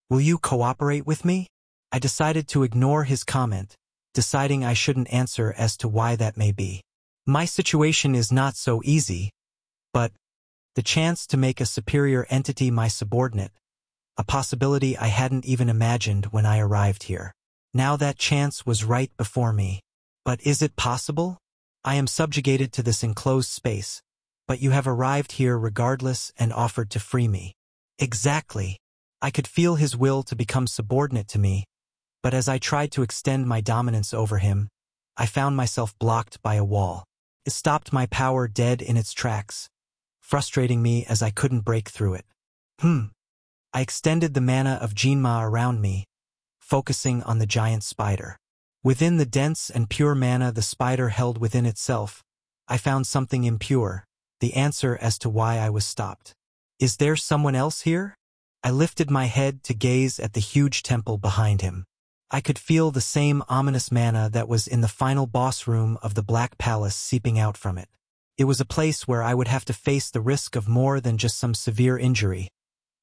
Will you cooperate with me? I decided to ignore his comment, deciding I shouldn't answer as to why that may be. My situation is not so easy, but the chance to make a superior entity my subordinate, a possibility I hadn't even imagined when I arrived here. Now that chance was right before me. But is it possible? I am subjugated to this enclosed space, but you have arrived here regardless and offered to free me. Exactly. I could feel his will to become subordinate to me, but as I tried to extend my dominance over him, I found myself blocked by a wall. It stopped my power dead in its tracks, frustrating me as I couldn't break through it. I extended the mana of Jinma around me, focusing on the giant spider. Within the dense and pure mana the spider held within itself, I found something impure, the answer as to why I was stopped. Is there someone else here? I lifted my head to gaze at the huge temple behind him. I could feel the same ominous mana that was in the final boss room of the Black Palace seeping out from it. It was a place where I would have to face the risk of more than just some severe injury,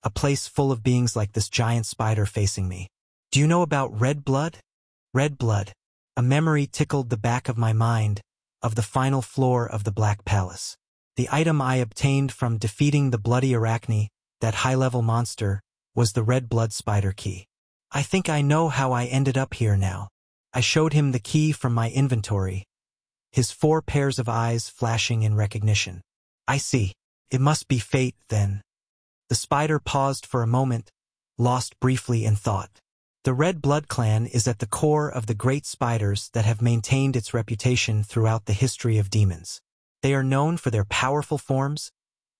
a place full of beings like this giant spider facing me. Do you know about red blood? Red blood. A memory tickled the back of my mind, of the final floor of the Black Palace. The item I obtained from defeating the bloody Arachne, that high-level monster, was the red blood spider key. I think I know how I ended up here now. I showed him the key from my inventory, his 4 pairs of eyes flashing in recognition. I see. It must be fate, then. The spider paused for a moment, lost briefly in thought. The Red Blood Clan is at the core of the great spiders that have maintained its reputation throughout the history of demons. They are known for their powerful forms,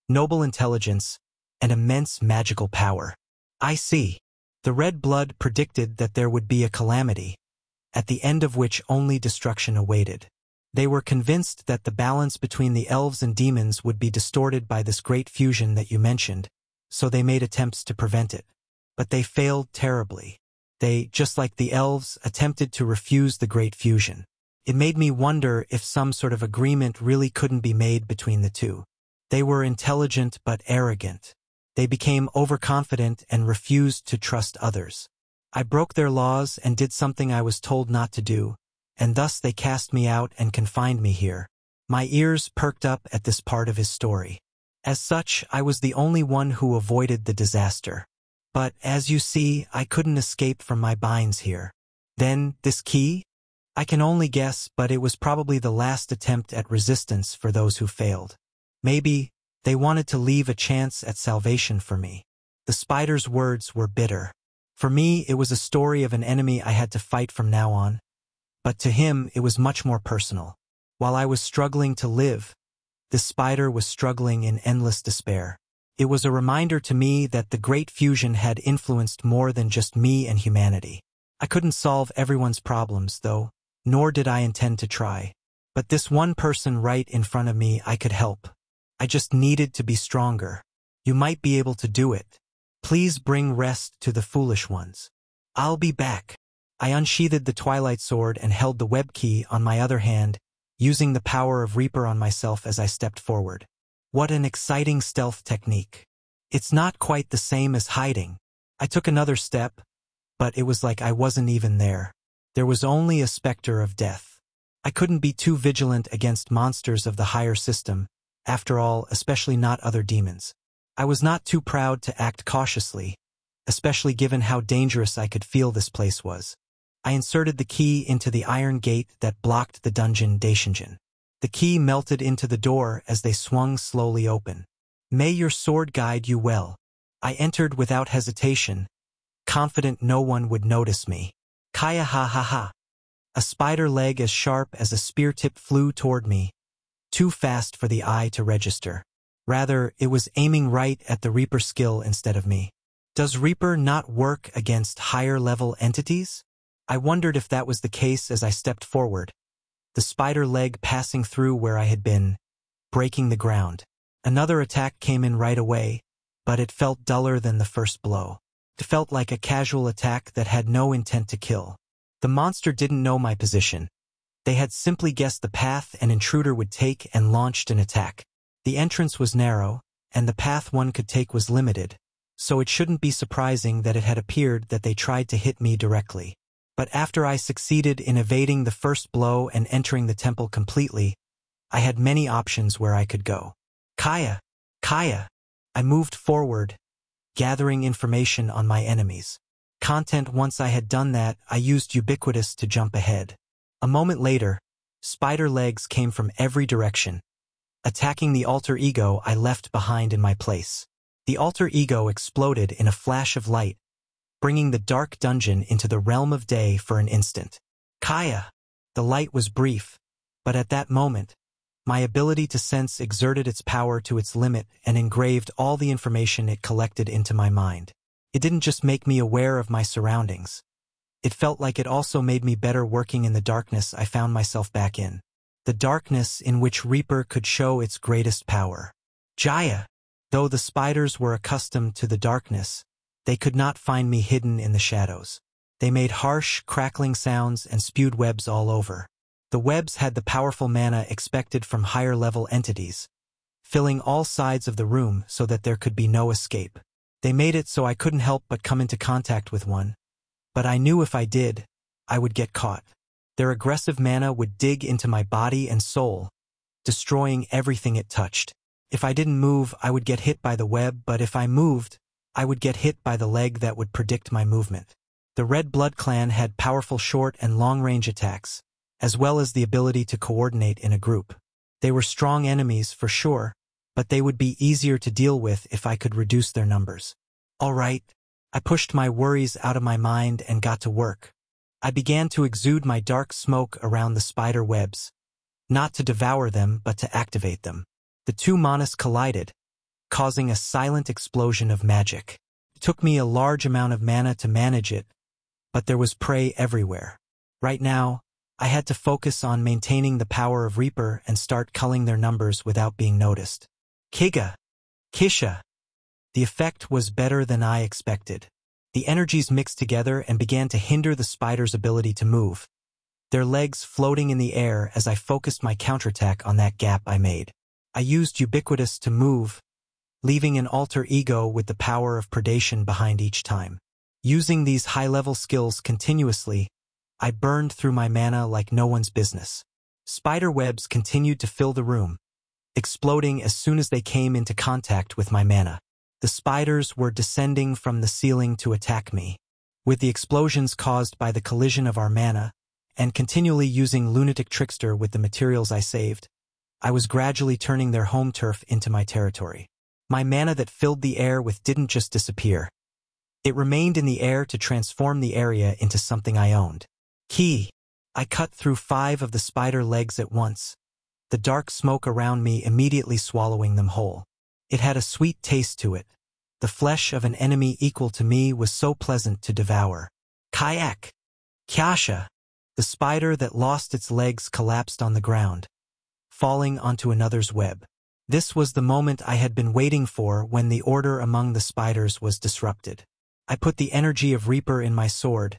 noble intelligence, and immense magical power. I see. The Red Blood predicted that there would be a calamity, at the end of which only destruction awaited. They were convinced that the balance between the elves and demons would be distorted by this great fusion that you mentioned, so they made attempts to prevent it. But they failed terribly. They, just like the elves, attempted to refuse the great fusion. It made me wonder if some sort of agreement really couldn't be made between the two. They were intelligent but arrogant. They became overconfident and refused to trust others. I broke their laws and did something I was told not to do, and thus they cast me out and confined me here. My ears perked up at this part of his story. As such, I was the only one who avoided the disaster. But, as you see, I couldn't escape from my binds here. Then, this key? I can only guess, but it was probably the last attempt at resistance for those who failed. Maybe they wanted to leave a chance at salvation for me. The spider's words were bitter. For me, it was a story of an enemy I had to fight from now on. But to him, it was much more personal. While I was struggling to live, the spider was struggling in endless despair. It was a reminder to me that the great fusion had influenced more than just me and humanity. I couldn't solve everyone's problems, though, nor did I intend to try. But this one person right in front of me I could help. I just needed to be stronger. You might be able to do it. Please bring rest to the foolish ones. I'll be back. I unsheathed the Twilight Sword and held the web key on my other hand, using the power of Reaper on myself as I stepped forward. What an exciting stealth technique. It's not quite the same as hiding. I took another step, but it was like I wasn't even there. There was only a specter of death. I couldn't be too vigilant against monsters of the higher system, after all, especially not other demons. I was not too proud to act cautiously, especially given how dangerous I could feel this place was. I inserted the key into the iron gate that blocked the dungeon Daishinjin. The key melted into the door as they swung slowly open. May your sword guide you well. I entered without hesitation, confident no one would notice me. Kaya ha ha ha. A spider leg as sharp as a spear tip flew toward me, too fast for the eye to register. Rather, it was aiming right at the Reaper skill instead of me. Does Reaper not work against higher-level entities? I wondered if that was the case as I stepped forward, the spider leg passing through where I had been, breaking the ground. Another attack came in right away, but it felt duller than the first blow. It felt like a casual attack that had no intent to kill. The monster didn't know my position. They had simply guessed the path an intruder would take and launched an attack. The entrance was narrow, and the path one could take was limited, so it shouldn't be surprising that it had appeared that they tried to hit me directly. But after I succeeded in evading the first blow and entering the temple completely, I had many options where I could go. Kaya! Kaya! I moved forward, gathering information on my enemies. Once I had done that, I used Ubiquitous to jump ahead. A moment later, spider legs came from every direction, attacking the alter ego I left behind in my place. The alter ego exploded in a flash of light, bringing the dark dungeon into the realm of day for an instant. Kaya! The light was brief, but at that moment, my ability to sense exerted its power to its limit and engraved all the information it collected into my mind. It didn't just make me aware of my surroundings. It felt like it also made me better working in the darkness I found myself back in. The darkness in which Reaper could show its greatest power. Jaya! Though the spiders were accustomed to the darkness, they could not find me hidden in the shadows. They made harsh, crackling sounds and spewed webs all over. The webs had the powerful mana expected from higher-level entities, filling all sides of the room so that there could be no escape. They made it so I couldn't help but come into contact with one. But I knew if I did, I would get caught. Their aggressive mana would dig into my body and soul, destroying everything it touched. If I didn't move, I would get hit by the web, but if I moved, I would get hit by the leg that would predict my movement. The Red Blood Clan had powerful short and long-range attacks, as well as the ability to coordinate in a group. They were strong enemies, for sure, but they would be easier to deal with if I could reduce their numbers. All right, I pushed my worries out of my mind and got to work. I began to exude my dark smoke around the spider webs, not to devour them but to activate them. The two manas collided, causing a silent explosion of magic. It took me a large amount of mana to manage it, but there was prey everywhere. Right now, I had to focus on maintaining the power of Reaper and start culling their numbers without being noticed. Kisha. The effect was better than I expected. The energies mixed together and began to hinder the spider's ability to move, their legs floating in the air as I focused my counterattack on that gap I made. I used Ubiquitous to move, leaving an alter ego with the power of predation behind each time. Using these high-level skills continuously, I burned through my mana like no one's business. Spider webs continued to fill the room, exploding as soon as they came into contact with my mana. The spiders were descending from the ceiling to attack me. With the explosions caused by the collision of our mana, and continually using Lunatic Trickster with the materials I saved, I was gradually turning their home turf into my territory. My mana that filled the air with didn't just disappear. It remained in the air to transform the area into something I owned. I cut through 5 of the spider legs at once, the dark smoke around me immediately swallowing them whole. It had a sweet taste to it. The flesh of an enemy equal to me was so pleasant to devour. Kyasha. The spider that lost its legs collapsed on the ground, falling onto another's web. This was the moment I had been waiting for when the order among the spiders was disrupted. I put the energy of Reaper in my sword,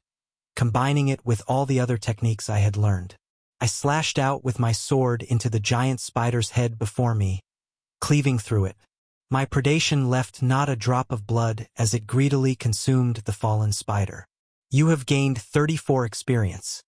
combining it with all the other techniques I had learned. I slashed out with my sword into the giant spider's head before me, cleaving through it. My predation left not a drop of blood as it greedily consumed the fallen spider. You have gained 34 experience.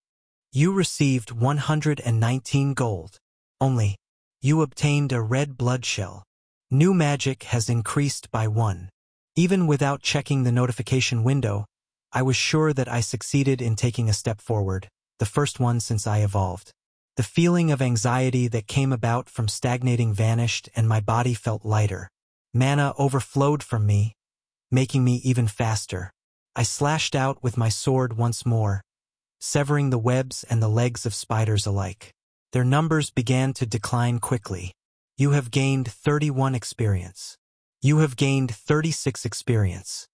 You received 119 gold. Only, you obtained a red blood shell. New magic has increased by 1. Even without checking the notification window, I was sure that I succeeded in taking a step forward, the first one since I evolved. The feeling of anxiety that came about from stagnating vanished and my body felt lighter. Mana overflowed from me, making me even faster. I slashed out with my sword once more, severing the webs and the legs of spiders alike. Their numbers began to decline quickly. You have gained 31 experience. You have gained 36 experience.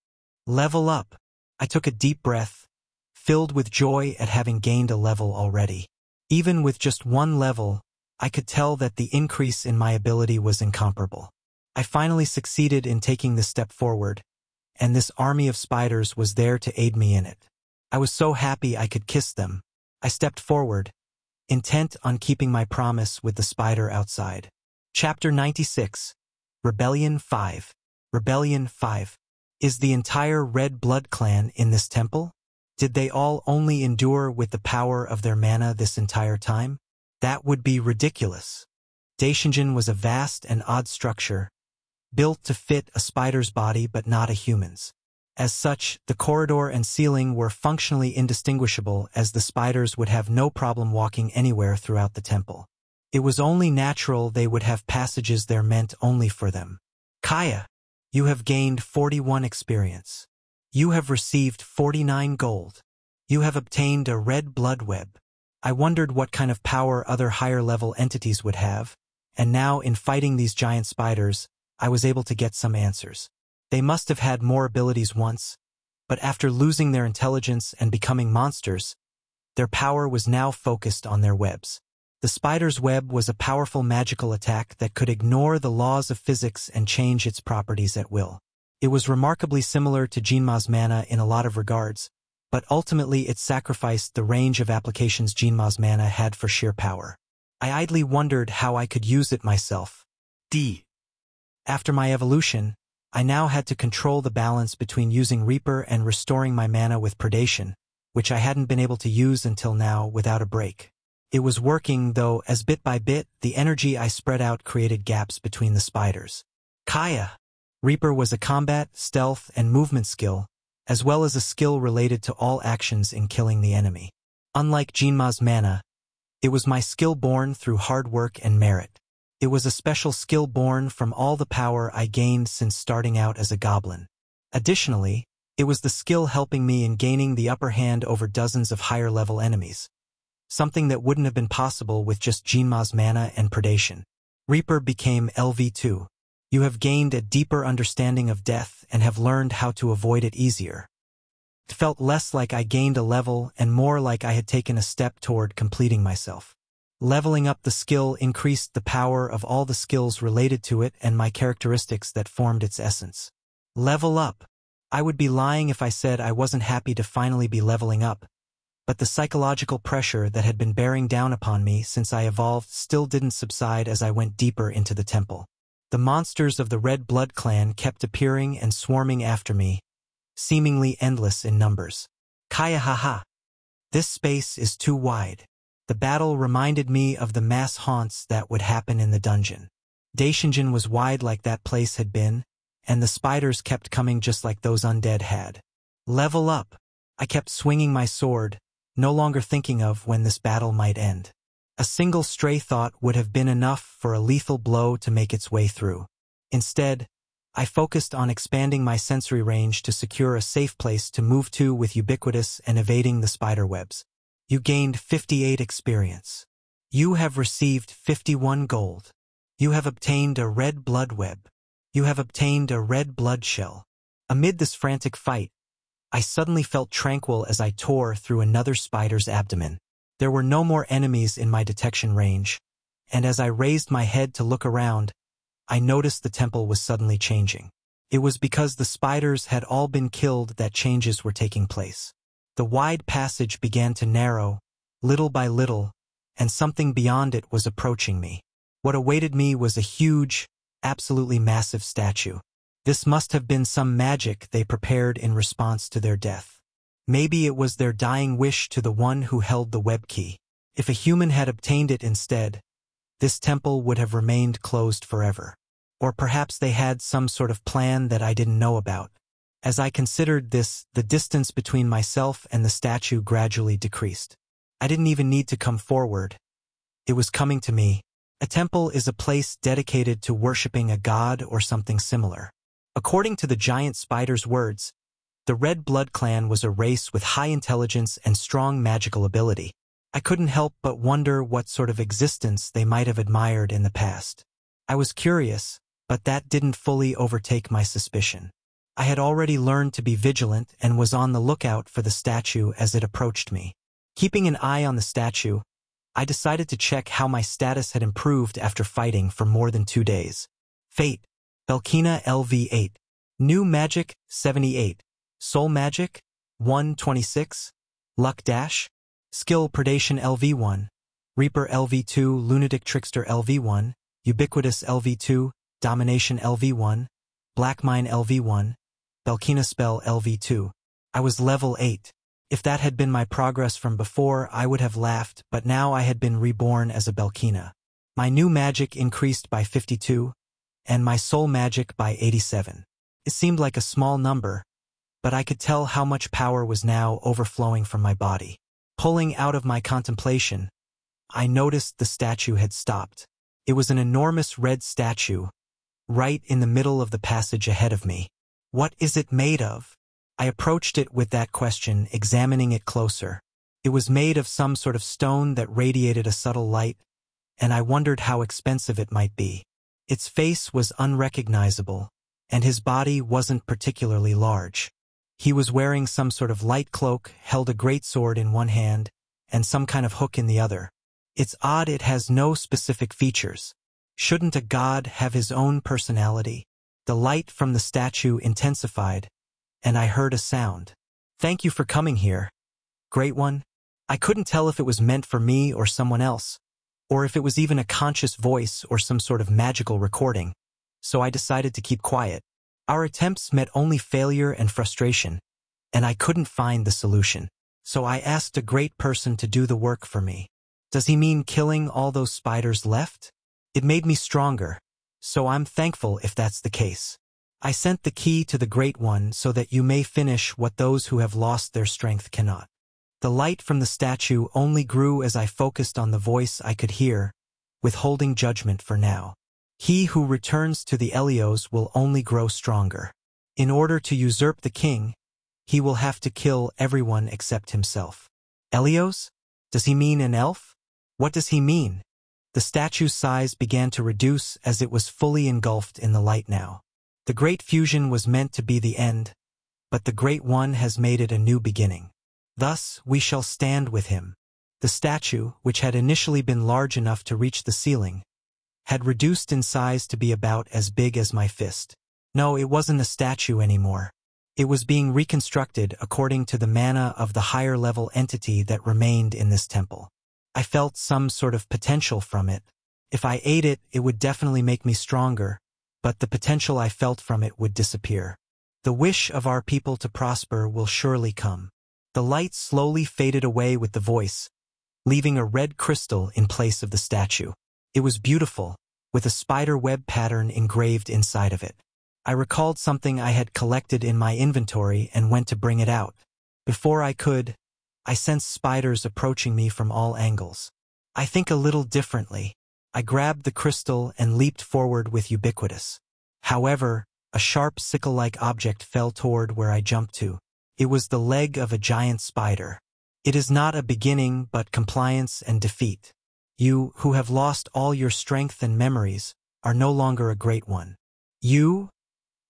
Level up. I took a deep breath, filled with joy at having gained a level already. Even with just 1 level, I could tell that the increase in my ability was incomparable. I finally succeeded in taking the step forward, and this army of spiders was there to aid me in it. I was so happy I could kiss them. I stepped forward, intent on keeping my promise with the spider outside. Chapter 96. Rebellion 5. Rebellion 5. Is the entire Red Blood clan in this temple? Did they all only endure with the power of their mana this entire time? That would be ridiculous. Daishinjin was a vast and odd structure, built to fit a spider's body but not a human's. As such, the corridor and ceiling were functionally indistinguishable as the spiders would have no problem walking anywhere throughout the temple. It was only natural they would have passages there meant only for them. Kaya, you have gained 41 experience. You have received 49 gold. You have obtained a red blood web. I wondered what kind of power other higher-level entities would have, and now in fighting these giant spiders, I was able to get some answers. They must have had more abilities once, but after losing their intelligence and becoming monsters, their power was now focused on their webs. The spider's web was a powerful magical attack that could ignore the laws of physics and change its properties at will. It was remarkably similar to Jinma's mana in a lot of regards, but ultimately it sacrificed the range of applications Jinma's mana had for sheer power. I idly wondered how I could use it myself. After my evolution, I now had to control the balance between using Reaper and restoring my mana with predation, which I hadn't been able to use until now without a break. It was working, though, as bit by bit, the energy I spread out created gaps between the spiders. Kaya. Reaper was a combat, stealth, and movement skill, as well as a skill related to all actions in killing the enemy. Unlike Jinma's mana, it was my skill born through hard work and merit. It was a special skill born from all the power I gained since starting out as a goblin. Additionally, it was the skill helping me in gaining the upper hand over dozens of higher-level enemies, something that wouldn't have been possible with just Jinma's mana and predation. Reaper became LV2. You have gained a deeper understanding of death and have learned how to avoid it easier. It felt less like I gained a level and more like I had taken a step toward completing myself. Leveling up the skill increased the power of all the skills related to it and my characteristics that formed its essence. Level up. I would be lying if I said I wasn't happy to finally be leveling up, but the psychological pressure that had been bearing down upon me since I evolved still didn't subside as I went deeper into the temple. The monsters of the Red Blood clan kept appearing and swarming after me, seemingly endless in numbers. Kaya haha. This space is too wide. The battle reminded me of the mass haunts that would happen in the dungeon. Daishinjin was wide like that place had been, and the spiders kept coming just like those undead had. Level up. I kept swinging my sword, no longer thinking of when this battle might end. A single stray thought would have been enough for a lethal blow to make its way through. Instead, I focused on expanding my sensory range to secure a safe place to move to with ubiquitous and evading the spider webs. You gained 58 experience. You have received 51 gold. You have obtained a red blood web. You have obtained a red blood shell. Amid this frantic fight, I suddenly felt tranquil as I tore through another spider's abdomen. There were no more enemies in my detection range, and as I raised my head to look around, I noticed the temple was suddenly changing. It was because the spiders had all been killed that changes were taking place. The wide passage began to narrow, little by little, and something beyond it was approaching me. What awaited me was a huge, absolutely massive statue. This must have been some magic they prepared in response to their death. Maybe it was their dying wish to the one who held the web key. If a human had obtained it instead, this temple would have remained closed forever. Or perhaps they had some sort of plan that I didn't know about. As I considered this, the distance between myself and the statue gradually decreased. I didn't even need to come forward. It was coming to me. A temple is a place dedicated to worshipping a god or something similar. According to the giant spider's words, the Red Blood clan was a race with high intelligence and strong magical ability. I couldn't help but wonder what sort of existence they might have admired in the past. I was curious, but that didn't fully overtake my suspicion. I had already learned to be vigilant and was on the lookout for the statue as it approached me. Keeping an eye on the statue, I decided to check how my status had improved after fighting for more than 2 days. Fate, Belkina LV8. New Magic, 78. Soul Magic, 126. Luck Dash. Skill Predation LV1. Reaper LV2, Lunatic Trickster LV1, Ubiquitous LV2, Domination LV1, Black Mine LV1, Belkina Spell LV2. I was level 8. If that had been my progress from before, I would have laughed, but now I had been reborn as a Belkina. My new magic increased by 52, and my soul magic by 87. It seemed like a small number, but I could tell how much power was now overflowing from my body. Pulling out of my contemplation, I noticed the statue had stopped. It was an enormous red statue, right in the middle of the passage ahead of me. What is it made of? I approached it with that question, examining it closer. It was made of some sort of stone that radiated a subtle light, and I wondered how expensive it might be. Its face was unrecognizable, and his body wasn't particularly large. He was wearing some sort of light cloak, held a greatsword in one hand, and some kind of hook in the other. It's odd it has no specific features. Shouldn't a god have his own personality? The light from the statue intensified, and I heard a sound. Thank you for coming here, Great One. I couldn't tell if it was meant for me or someone else, or if it was even a conscious voice or some sort of magical recording, so I decided to keep quiet. Our attempts met only failure and frustration, and I couldn't find the solution. So I asked a great person to do the work for me. Does he mean killing all those spiders left? It made me stronger, so I'm thankful if that's the case. I sent the key to the Great One so that you may finish what those who have lost their strength cannot. The light from the statue only grew as I focused on the voice I could hear, withholding judgment for now. He who returns to the Elios will only grow stronger. In order to usurp the king, he will have to kill everyone except himself. Elios? Does he mean an elf? What does he mean? The statue's size began to reduce as it was fully engulfed in the light now. The great fusion was meant to be the end, but the Great One has made it a new beginning. Thus we shall stand with him. The statue, which had initially been large enough to reach the ceiling, had reduced in size to be about as big as my fist. No, it wasn't a statue anymore. It was being reconstructed according to the mana of the higher-level entity that remained in this temple. I felt some sort of potential from it. If I ate it, it would definitely make me stronger, but the potential I felt from it would disappear. The wish of our people to prosper will surely come. The light slowly faded away with the voice, leaving a red crystal in place of the statue. It was beautiful, with a spider web pattern engraved inside of it. I recalled something I had collected in my inventory and went to bring it out. Before I could, I sensed spiders approaching me from all angles. I think a little differently. I grabbed the crystal and leaped forward with ubiquitous. However, a sharp sickle-like object fell toward where I jumped to. It was the leg of a giant spider. It is not a beginning but compliance and defeat. You, who have lost all your strength and memories, are no longer a great one. You?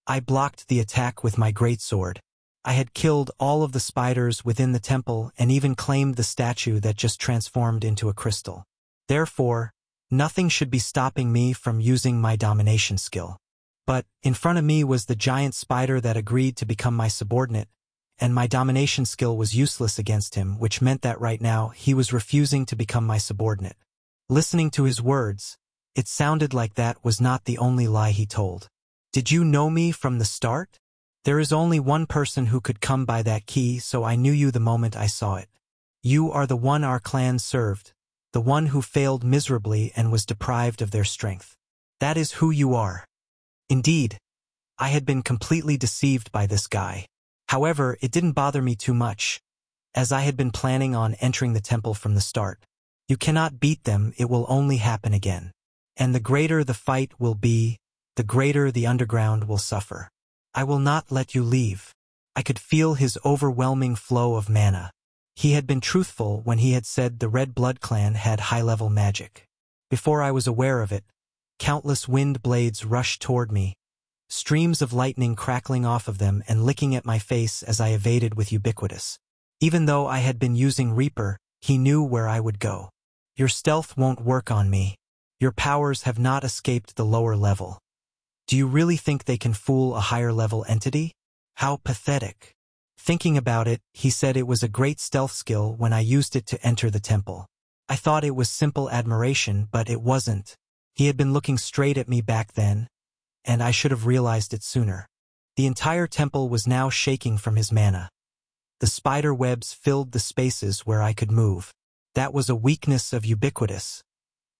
I blocked the attack with my greatsword. I had killed all of the spiders within the temple and even claimed the statue that just transformed into a crystal. Therefore, nothing should be stopping me from using my domination skill. But in front of me was the giant spider that agreed to become my subordinate, and my domination skill was useless against him, which meant that right now he was refusing to become my subordinate. Listening to his words, it sounded like that was not the only lie he told. Did you know me from the start? There is only one person who could come by that key, so I knew you the moment I saw it. You are the one our clan served, the one who failed miserably and was deprived of their strength. That is who you are. Indeed, I had been completely deceived by this guy. However, it didn't bother me too much, as I had been planning on entering the temple from the start. You cannot beat them, it will only happen again. And the greater the fight will be, the greater the underground will suffer. I will not let you leave. I could feel his overwhelming flow of mana. He had been truthful when he had said the Red Blood clan had high-level magic. Before I was aware of it, countless wind blades rushed toward me, streams of lightning crackling off of them and licking at my face as I evaded with ubiquitous. Even though I had been using Reaper, he knew where I would go. Your stealth won't work on me. Your powers have not escaped the lower level. Do you really think they can fool a higher-level entity? How pathetic. Thinking about it, he said it was a great stealth skill when I used it to enter the temple. I thought it was simple admiration, but it wasn't. He had been looking straight at me back then, and I should have realized it sooner. The entire temple was now shaking from his mana. The spider webs filled the spaces where I could move. That was a weakness of ubiquitous.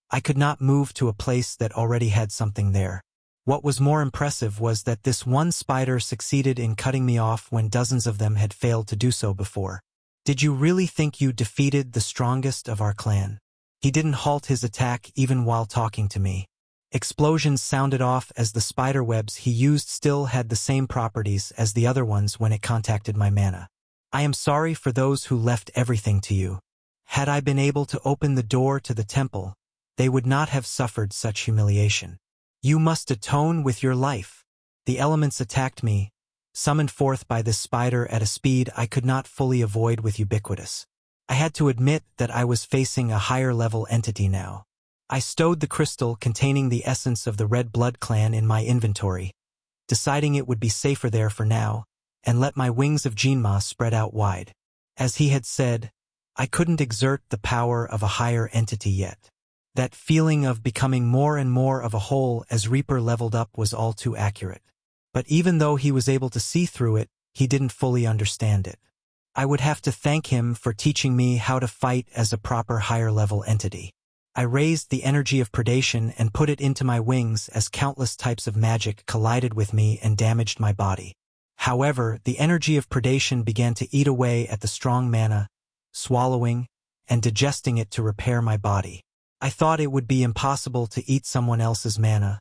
I could not move to a place that already had something there. What was more impressive was that this one spider succeeded in cutting me off when dozens of them had failed to do so before. Did you really think you defeated the strongest of our clan? He didn't halt his attack even while talking to me. Explosions sounded off as the spider webs he used still had the same properties as the other ones when it contacted my mana. I am sorry for those who left everything to you. Had I been able to open the door to the temple, they would not have suffered such humiliation. You must atone with your life. The elements attacked me, summoned forth by this spider at a speed I could not fully avoid with ubiquitous. I had to admit that I was facing a higher-level entity now. I stowed the crystal containing the essence of the Red Blood clan in my inventory, deciding it would be safer there for now, and let my wings of Jinma spread out wide. As he had said, I couldn't exert the power of a higher entity yet. That feeling of becoming more and more of a whole as Reaper leveled up was all too accurate. But even though he was able to see through it, he didn't fully understand it. I would have to thank him for teaching me how to fight as a proper higher-level entity. I raised the energy of predation and put it into my wings as countless types of magic collided with me and damaged my body. However, the energy of predation began to eat away at the strong mana, swallowing and digesting it to repair my body. I thought it would be impossible to eat someone else's mana,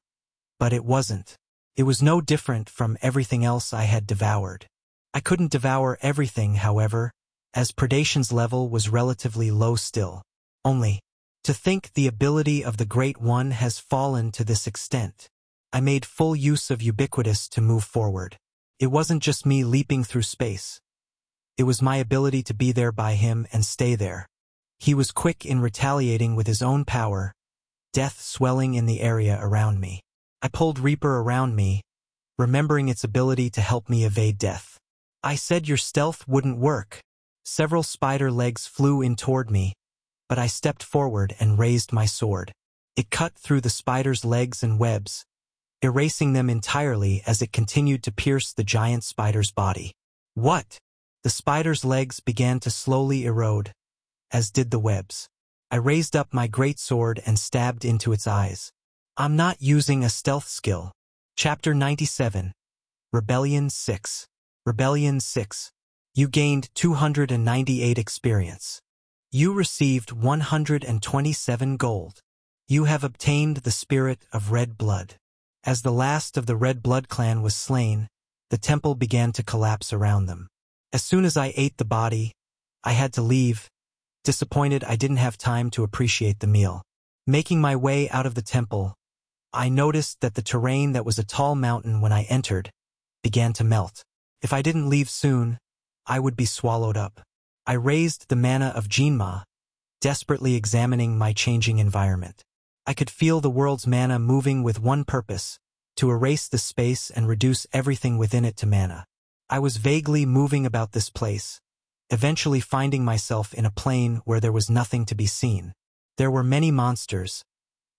but it wasn't. It was no different from everything else I had devoured. I couldn't devour everything, however, as predation's level was relatively low still. Only, to think the ability of the Great One has fallen to this extent. I made full use of ubiquitous to move forward. It wasn't just me leaping through space. It was my ability to be there by him and stay there. He was quick in retaliating with his own power, death swelling in the area around me. I pulled Reaper around me, remembering its ability to help me evade death. I said your stealth wouldn't work. Several spider legs flew in toward me, but I stepped forward and raised my sword. It cut through the spider's legs and webs, erasing them entirely as it continued to pierce the giant spider's body. What? The spider's legs began to slowly erode, as did the webs. I raised up my greatsword and stabbed into its eyes. I'm not using a stealth skill. Chapter 97. Rebellion 6. Rebellion 6. You gained 298 experience. You received 127 gold. You have obtained the spirit of red blood. As the last of the Red Blood clan was slain, the temple began to collapse around them. As soon as I ate the body, I had to leave. Disappointed I didn't have time to appreciate the meal. Making my way out of the temple, I noticed that the terrain that was a tall mountain when I entered began to melt. If I didn't leave soon, I would be swallowed up. I raised the mana of Jinma, desperately examining my changing environment. I could feel the world's mana moving with one purpose, to erase the space and reduce everything within it to mana. I was vaguely moving about this place, eventually finding myself in a plane where there was nothing to be seen. There were many monsters,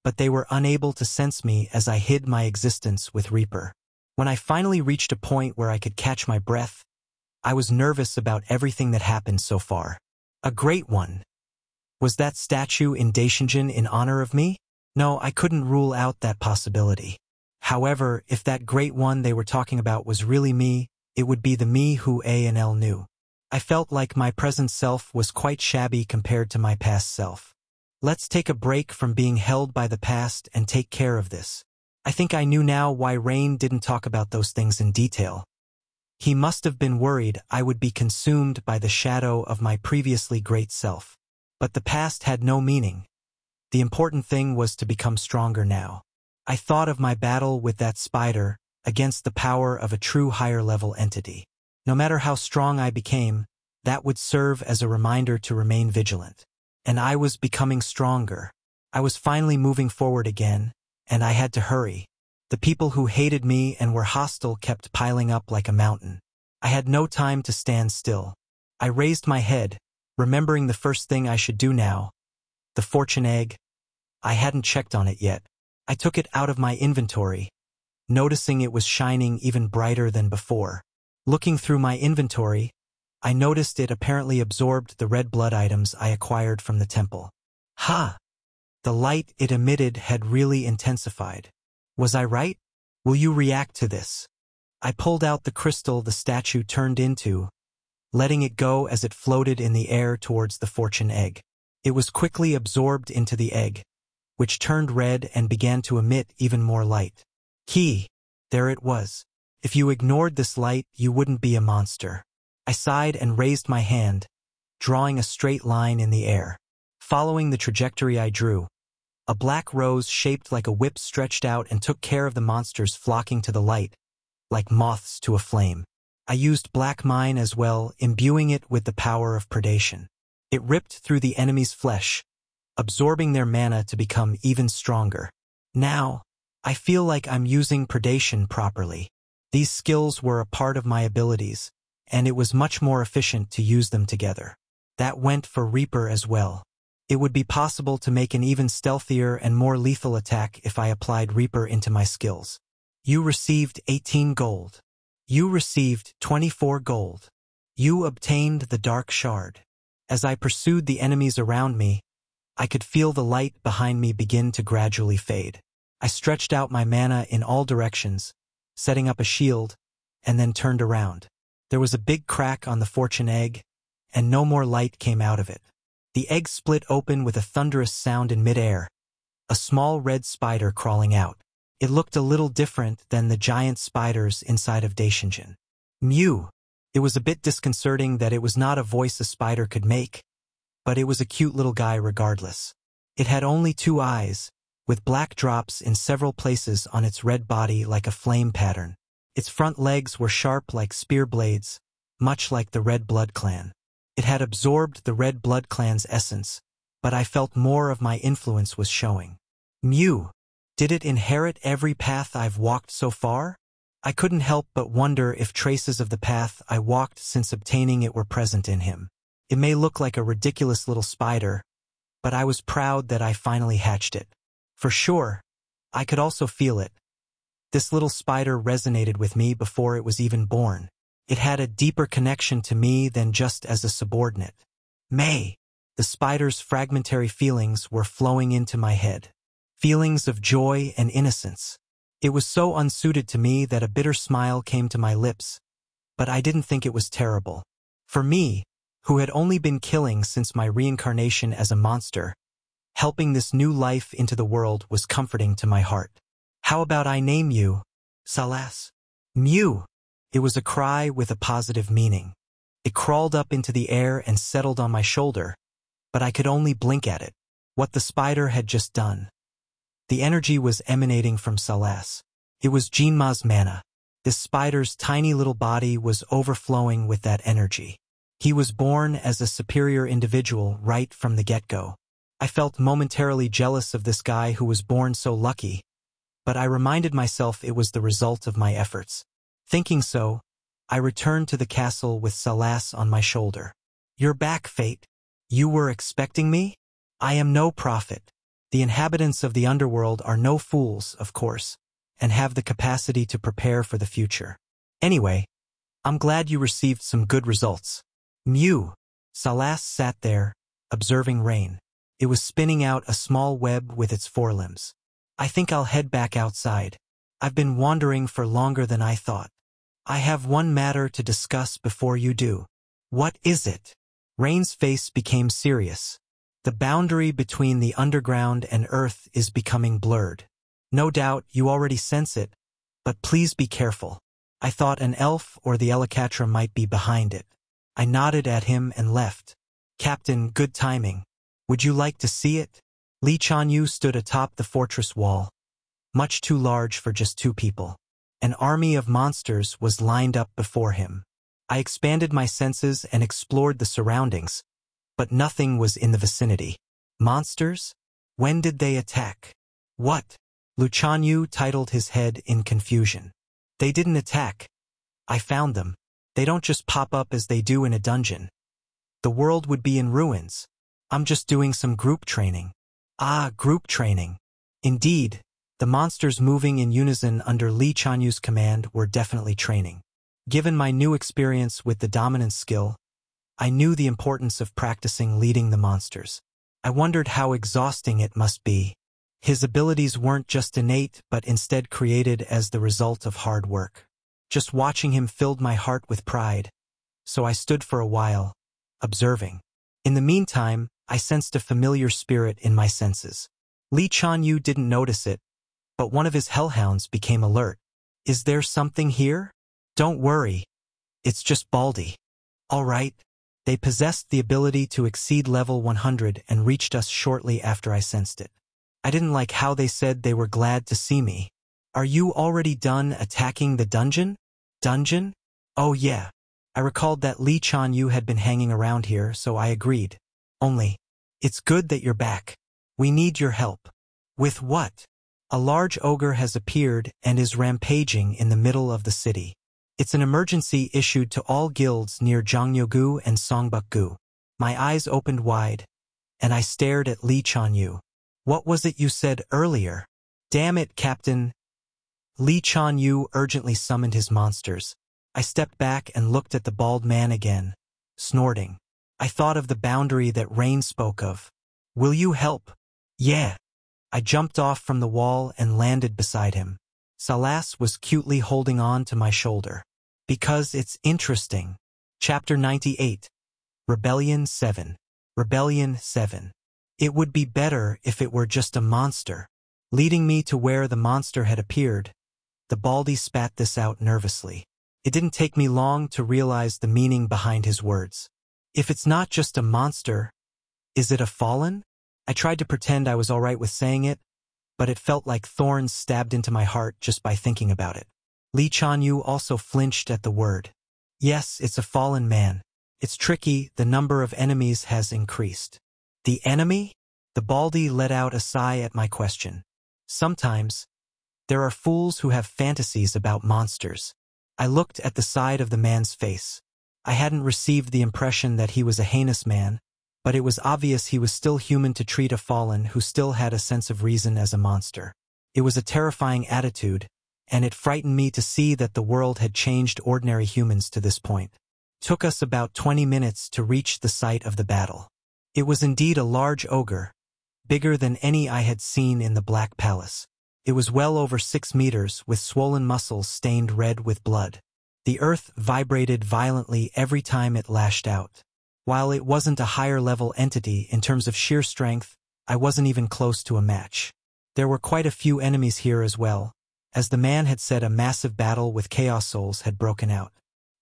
but they were unable to sense me as I hid my existence with Reaper. When I finally reached a point where I could catch my breath, I was nervous about everything that happened so far. A Great One. Was that statue in Daishinjin in honor of me? No, I couldn't rule out that possibility. However, if that Great One they were talking about was really me, it would be the me who A and L knew. I felt like my present self was quite shabby compared to my past self. Let's take a break from being held by the past and take care of this. I think I knew now why Rain didn't talk about those things in detail. He must have been worried I would be consumed by the shadow of my previously great self. But the past had no meaning. The important thing was to become stronger now. I thought of my battle with that spider against the power of a true higher-level entity. No matter how strong I became, that would serve as a reminder to remain vigilant. And I was becoming stronger. I was finally moving forward again, and I had to hurry. The people who hated me and were hostile kept piling up like a mountain. I had no time to stand still. I raised my head, remembering the first thing I should do now. The fortune egg. I hadn't checked on it yet. I took it out of my inventory, noticing it was shining even brighter than before. Looking through my inventory, I noticed it apparently absorbed the red blood items I acquired from the temple. Ha! The light it emitted had really intensified. Was I right? Will you react to this? I pulled out the crystal the statue turned into, letting it go as it floated in the air towards the fortune egg. It was quickly absorbed into the egg, which turned red and began to emit even more light. There it was. If you ignored this light, you wouldn't be a monster. I sighed and raised my hand, drawing a straight line in the air. Following the trajectory I drew, a black rose shaped like a whip stretched out and took care of the monsters flocking to the light, like moths to a flame. I used black mine as well, imbuing it with the power of predation. It ripped through the enemy's flesh, absorbing their mana to become even stronger. Now, I feel like I'm using predation properly. These skills were a part of my abilities, and it was much more efficient to use them together. That went for Reaper as well. It would be possible to make an even stealthier and more lethal attack if I applied Reaper into my skills. You received 18 gold. You received 24 gold. You obtained the Dark Shard. As I pursued the enemies around me, I could feel the light behind me begin to gradually fade. I stretched out my mana in all directions, setting up a shield, and then turned around. There was a big crack on the fortune egg, and no more light came out of it. The egg split open with a thunderous sound in midair, a small red spider crawling out. It looked a little different than the giant spiders inside of Daishinjin. Mew. It was a bit disconcerting that it was not a voice a spider could make, but it was a cute little guy regardless. It had only 2 eyes, with black drops in several places on its red body like a flame pattern. Its front legs were sharp like spear blades, much like the Red Blood Clan. It had absorbed the Red Blood Clan's essence, but I felt more of my influence was showing. Mew. Did it inherit every path I've walked so far? I couldn't help but wonder if traces of the path I walked since obtaining it were present in him. It may look like a ridiculous little spider, but I was proud that I finally hatched it. For sure, I could also feel it. This little spider resonated with me before it was even born. It had a deeper connection to me than just as a subordinate. May. The spider's fragmentary feelings were flowing into my head. Feelings of joy and innocence. It was so unsuited to me that a bitter smile came to my lips, but I didn't think it was terrible. For me, who had only been killing since my reincarnation as a monster, helping this new life into the world was comforting to my heart. How about I name you Salas? Mew. It was a cry with a positive meaning. It crawled up into the air and settled on my shoulder, but I could only blink at it. What the spider had just done. The energy was emanating from Salas. It was Jinma's mana. This spider's tiny little body was overflowing with that energy. He was born as a superior individual right from the get-go. I felt momentarily jealous of this guy who was born so lucky, but I reminded myself it was the result of my efforts. Thinking so, I returned to the castle with Salas on my shoulder. You're back, Fate. You were expecting me? I am no prophet. The inhabitants of the underworld are no fools, of course, and have the capacity to prepare for the future. Anyway, I'm glad you received some good results. Mew. Salas sat there, observing rain. It was spinning out a small web with its forelimbs. I think I'll head back outside. I've been wandering for longer than I thought. I have one matter to discuss before you do. What is it? Rain's face became serious. The boundary between the underground and earth is becoming blurred. No doubt you already sense it, but please be careful. I thought an elf or the Elicatra might be behind it. I nodded at him and left. Captain, good timing. Would you like to see it? Lee Chanyu stood atop the fortress wall, much too large for just 2 people. An army of monsters was lined up before him. I expanded my senses and explored the surroundings, but nothing was in the vicinity. Monsters? When did they attack? What? Lu Chanyu titled his head in confusion. They didn't attack. I found them. They don't just pop up as they do in a dungeon. The world would be in ruins. I'm just doing some group training. Ah, group training. Indeed, the monsters moving in unison under Lee Chanyu's command were definitely training. Given my new experience with the dominance skill, I knew the importance of practicing leading the monsters. I wondered how exhausting it must be. His abilities weren't just innate but instead created as the result of hard work. Just watching him filled my heart with pride, so I stood for a while, observing. In the meantime, I sensed a familiar spirit in my senses. Lee Chanyu didn't notice it, but one of his hellhounds became alert. Is there something here? Don't worry. It's just Baldy. All right. They possessed the ability to exceed level 100 and reached us shortly after I sensed it. I didn't like how they said they were glad to see me. Are you already done attacking the dungeon? Dungeon? Oh yeah. I recalled that Lee Chanyu had been hanging around here, so I agreed. Only, it's good that you're back. We need your help. With what? A large ogre has appeared and is rampaging in the middle of the city. It's an emergency issued to all guilds near Jongno-gu and Songbuk-gu. My eyes opened wide, and I stared at Lee Chanyu. What was it you said earlier? Damn it, Captain. Lee Chanyu urgently summoned his monsters. I stepped back and looked at the bald man again, snorting. I thought of the boundary that Rain spoke of. Will you help? Yeah. I jumped off from the wall and landed beside him. Salas was cutely holding on to my shoulder. Because it's interesting. Chapter 98. Rebellion 7. Rebellion 7. It would be better if it were just a monster. Leading me to where the monster had appeared, the baldy spat this out nervously. It didn't take me long to realize the meaning behind his words. If it's not just a monster, is it a fallen? I tried to pretend I was all right with saying it, but it felt like thorns stabbed into my heart just by thinking about it. Lee Chan-yu also flinched at the word. Yes, it's a fallen man. It's tricky, the number of enemies has increased. The enemy? The baldy let out a sigh at my question. Sometimes, there are fools who have fantasies about monsters. I looked at the side of the man's face. I hadn't received the impression that he was a heinous man, but it was obvious he was still human to treat a fallen who still had a sense of reason as a monster. It was a terrifying attitude, and it frightened me to see that the world had changed ordinary humans to this point. Took us about 20 minutes to reach the site of the battle. It was indeed a large ogre, bigger than any I had seen in the Black Palace. It was well over 6 meters, with swollen muscles stained red with blood. The earth vibrated violently every time it lashed out. While it wasn't a higher-level entity in terms of sheer strength, I wasn't even close to a match. There were quite a few enemies here as well. As the man had said, a massive battle with Chaos Souls had broken out.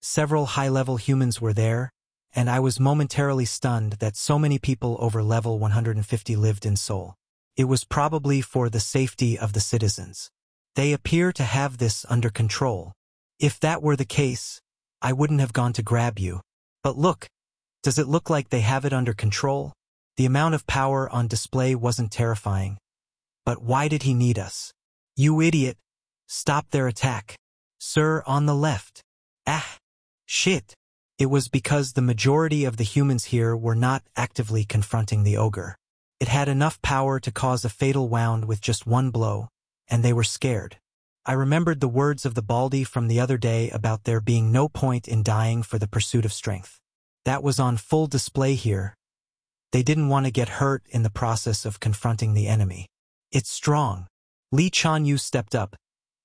Several high-level humans were there, and I was momentarily stunned that so many people over level 150 lived in Seoul. It was probably for the safety of the citizens. They appear to have this under control. If that were the case, I wouldn't have gone to grab you. But look, does it look like they have it under control? The amount of power on display wasn't terrifying. But why did he need us? You idiot! Stop their attack. Sir, on the left. Ah! Shit! It was because the majority of the humans here were not actively confronting the ogre. It had enough power to cause a fatal wound with just one blow, and they were scared. I remembered the words of the baldy from the other day about there being no point in dying for the pursuit of strength. That was on full display here. They didn't want to get hurt in the process of confronting the enemy. It's strong. Lee Chan-yu stepped up,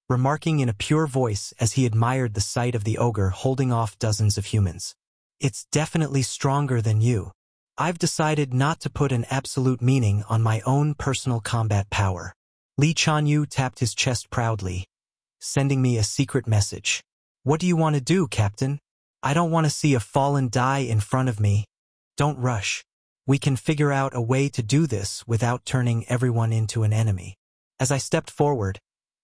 remarking in a pure voice as he admired the sight of the ogre holding off dozens of humans. It's definitely stronger than you. I've decided not to put an absolute meaning on my own personal combat power. Lee Chan-yu tapped his chest proudly, sending me a secret message. What do you want to do, Captain? I don't want to see a fallen die in front of me. Don't rush. We can figure out a way to do this without turning everyone into an enemy. As I stepped forward,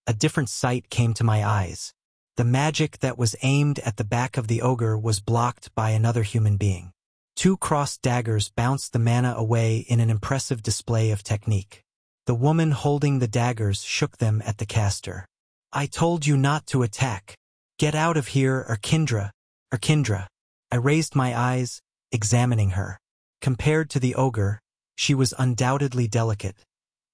a different sight came to my eyes. The magic that was aimed at the back of the ogre was blocked by another human being. 2 crossed daggers bounced the mana away in an impressive display of technique. The woman holding the daggers shook them at the caster. I told you not to attack. Get out of here, Erkindra. I raised my eyes, examining her. Compared to the ogre, she was undoubtedly delicate,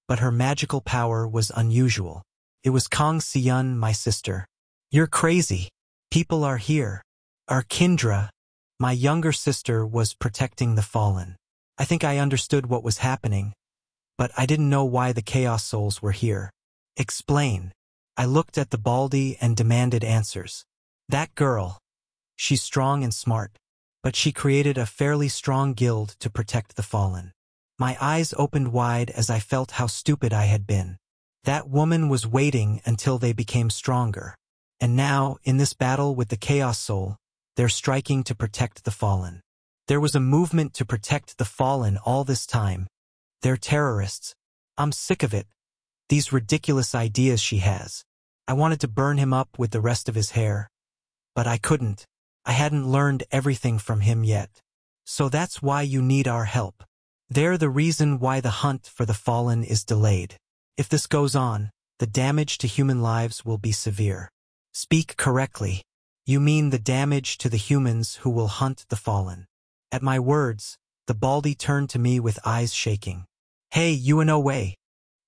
but her magical power was unusual. It was Kang Siyun, my sister. You're crazy. People are here. Erkindra, my younger sister, was protecting the fallen. I think I understood what was happening, but I didn't know why the Chaos Souls were here. Explain. I looked at the baldy and demanded answers. That girl. She's strong and smart, but she created a fairly strong guild to protect the fallen. My eyes opened wide as I felt how stupid I had been. That woman was waiting until they became stronger. And now, in this battle with the Chaos Soul, they're striking to protect the fallen. There was a movement to protect the fallen all this time. They're terrorists. I'm sick of it. These ridiculous ideas she has. I wanted to burn him up with the rest of his hair. But I couldn't. I hadn't learned everything from him yet. So that's why you need our help. They're the reason why the hunt for the fallen is delayed. If this goes on, the damage to human lives will be severe. Speak correctly. You mean the damage to the humans who will hunt the fallen. At my words, the baldy turned to me with eyes shaking. Hey, you no way.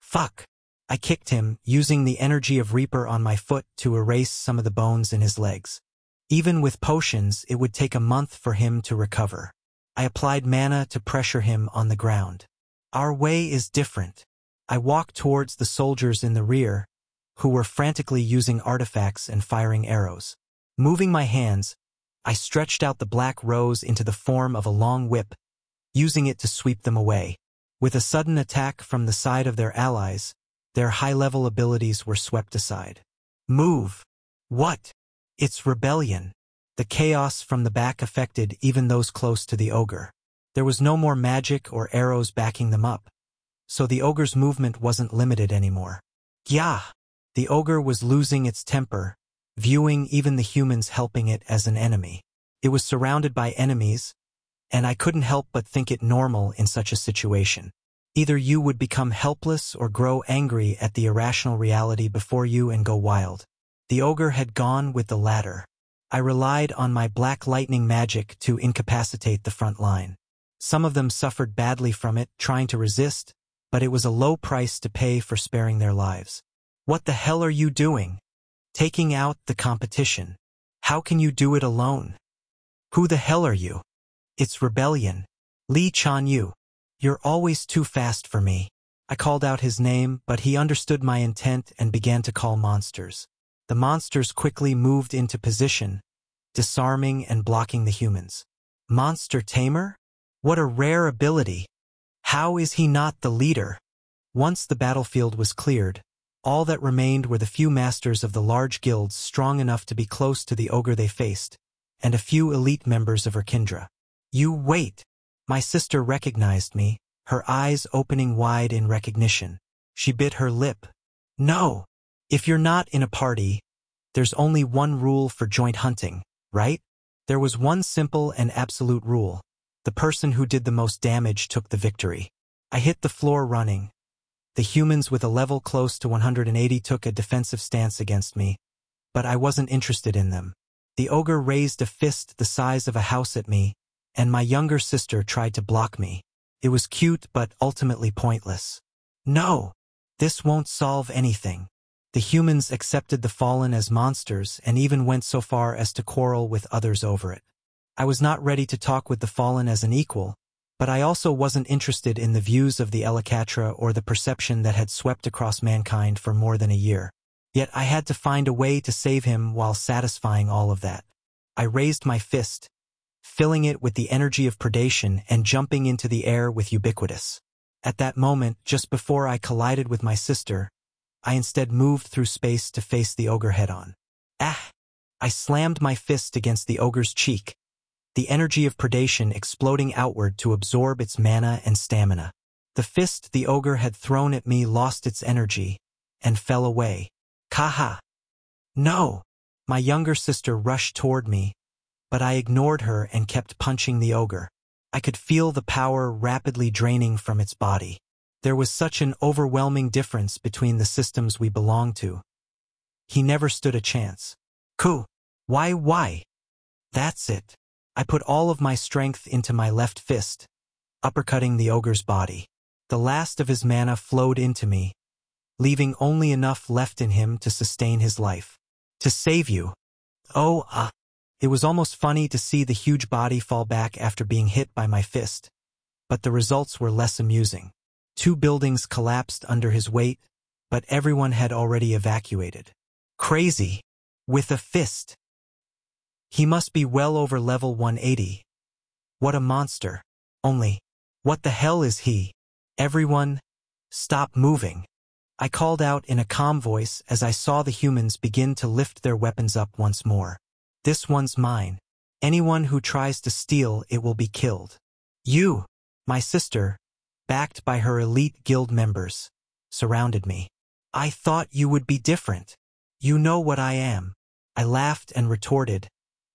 Fuck. I kicked him, using the energy of Reaper on my foot to erase some of the bones in his legs. Even with potions, it would take a month for him to recover. I applied mana to pressure him on the ground. Our way is different. I walked towards the soldiers in the rear, who were frantically using artifacts and firing arrows. Moving my hands, I stretched out the black rose into the form of a long whip. using it to sweep them away. With a sudden attack from the side of their allies, their high-level abilities were swept aside. Move! What? It's rebellion. The chaos from the back affected even those close to the ogre. There was no more magic or arrows backing them up, so the ogre's movement wasn't limited anymore. Yah! The ogre was losing its temper, viewing even the humans helping it as an enemy. It was surrounded by enemies, and I couldn't help but think it normal in such a situation. Either you would become helpless or grow angry at the irrational reality before you and go wild. The ogre had gone with the latter. I relied on my black lightning magic to incapacitate the front line. Some of them suffered badly from it, trying to resist, but it was a low price to pay for sparing their lives. What the hell are you doing? Taking out the competition. How can you do it alone? Who the hell are you? It's rebellion. Lee Chan-yu. You're always too fast for me. I called out his name, but he understood my intent and began to call monsters. The monsters quickly moved into position, disarming and blocking the humans. Monster Tamer? What a rare ability. How is he not the leader? Once the battlefield was cleared, all that remained were the few masters of the large guilds strong enough to be close to the ogre they faced, and a few elite members of her kindra. You wait! My sister recognized me, her eyes opening wide in recognition. She bit her lip. No! If you're not in a party, there's only one rule for joint hunting, right? There was one simple and absolute rule. The person who did the most damage took the victory. I hit the floor running. The humans with a level close to 180 took a defensive stance against me, but I wasn't interested in them. The ogre raised a fist the size of a house at me, and my younger sister tried to block me. It was cute but ultimately pointless. No! This won't solve anything. The humans accepted the fallen as monsters and even went so far as to quarrel with others over it. I was not ready to talk with the fallen as an equal, but I also wasn't interested in the views of the Elikatra or the perception that had swept across mankind for more than a year. Yet I had to find a way to save him while satisfying all of that. I raised my fist, filling it with the energy of predation and jumping into the air with ubiquitous. At that moment, just before I collided with my sister, I instead moved through space to face the ogre head-on. Ah! I slammed my fist against the ogre's cheek, the energy of predation exploding outward to absorb its mana and stamina. The fist the ogre had thrown at me lost its energy and fell away. Kaha! No! My younger sister rushed toward me, but I ignored her and kept punching the ogre. I could feel the power rapidly draining from its body. There was such an overwhelming difference between the systems we belonged to. He never stood a chance. Ku! Why? That's it. I put all of my strength into my left fist, uppercutting the ogre's body. The last of his mana flowed into me, leaving only enough left in him to sustain his life. To save you. It was almost funny to see the huge body fall back after being hit by my fist, but the results were less amusing. 2 buildings collapsed under his weight, but everyone had already evacuated. Crazy. With a fist. He must be well over level 180. What a monster. Only, what the hell is he? Everyone, stop moving. I called out in a calm voice as I saw the humans begin to lift their weapons up once more. This one's mine. Anyone who tries to steal it will be killed. You, my sister, backed by her elite guild members, surrounded me. I thought you would be different. You know what I am. I laughed and retorted,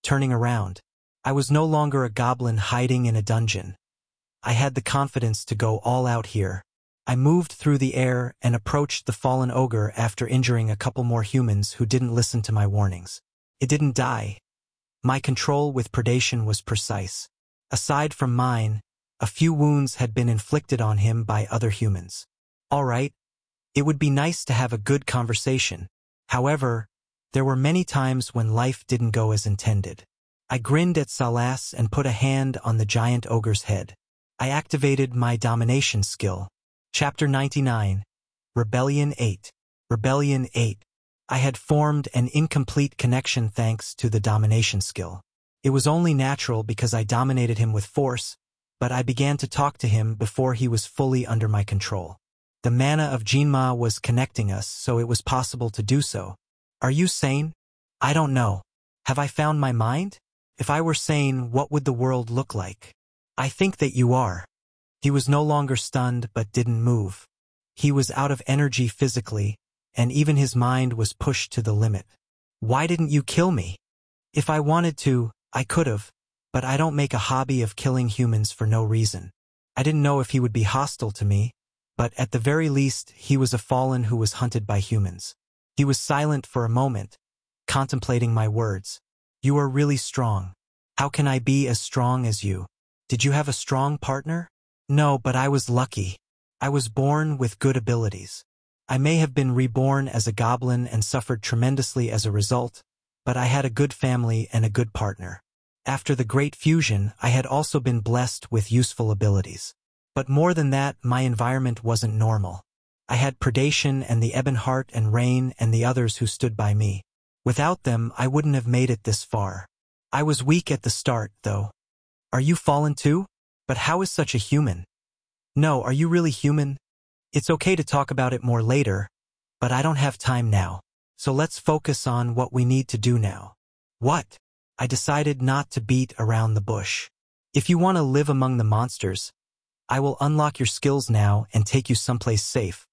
turning around. I was no longer a goblin hiding in a dungeon. I had the confidence to go all out here. I moved through the air and approached the fallen ogre after injuring a couple more humans who didn't listen to my warnings. It didn't die. My control with predation was precise. Aside from mine, a few wounds had been inflicted on him by other humans. All right, it would be nice to have a good conversation. However, there were many times when life didn't go as intended. I grinned at Salas and put a hand on the giant ogre's head. I activated my domination skill. Chapter 99. Rebellion 8. Rebellion 8. I had formed an incomplete connection thanks to the domination skill. It was only natural because I dominated him with force, but I began to talk to him before he was fully under my control. The mana of Jinma was connecting us, so it was possible to do so. Are you sane? I don't know. Have I found my mind? If I were sane, what would the world look like? I think that you are. He was no longer stunned but didn't move. He was out of energy physically, and even his mind was pushed to the limit. Why didn't you kill me? If I wanted to, I could have, but I don't make a hobby of killing humans for no reason. I didn't know if he would be hostile to me, but at the very least, he was a fallen who was hunted by humans. He was silent for a moment, contemplating my words. You are really strong. How can I be as strong as you? Did you have a strong partner? No, but I was lucky. I was born with good abilities. I may have been reborn as a goblin and suffered tremendously as a result, but I had a good family and a good partner. After the Great Fusion, I had also been blessed with useful abilities. But more than that, my environment wasn't normal. I had predation and the Ebonheart and Rain and the others who stood by me. Without them, I wouldn't have made it this far. I was weak at the start, though. Are you fallen too? But how is such a human? No, are you really human? It's okay to talk about it more later, but I don't have time now. So let's focus on what we need to do now. What? I decided not to beat around the bush. If you want to live among the monsters, I will unlock your skills now and take you someplace safe.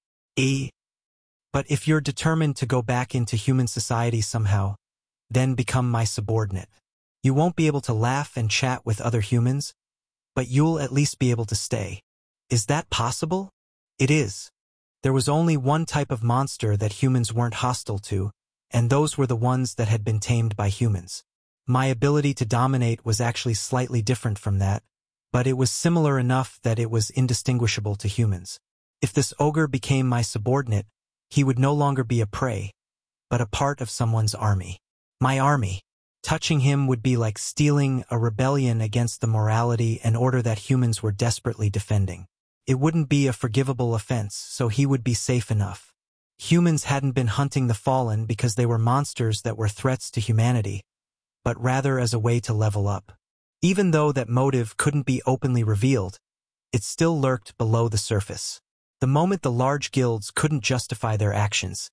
But if you're determined to go back into human society somehow, then become my subordinate. You won't be able to laugh and chat with other humans, but you'll at least be able to stay. Is that possible? It is. There was only one type of monster that humans weren't hostile to, and those were the ones that had been tamed by humans. My ability to dominate was actually slightly different from that, but it was similar enough that it was indistinguishable to humans. If this ogre became my subordinate, he would no longer be a prey, but a part of someone's army. My army. Touching him would be like stealing a rebellion against the morality and order that humans were desperately defending. It wouldn't be a forgivable offense, so he would be safe enough. Humans hadn't been hunting the fallen because they were monsters that were threats to humanity, but rather as a way to level up. Even though that motive couldn't be openly revealed, it still lurked below the surface. The moment the large guilds couldn't justify their actions,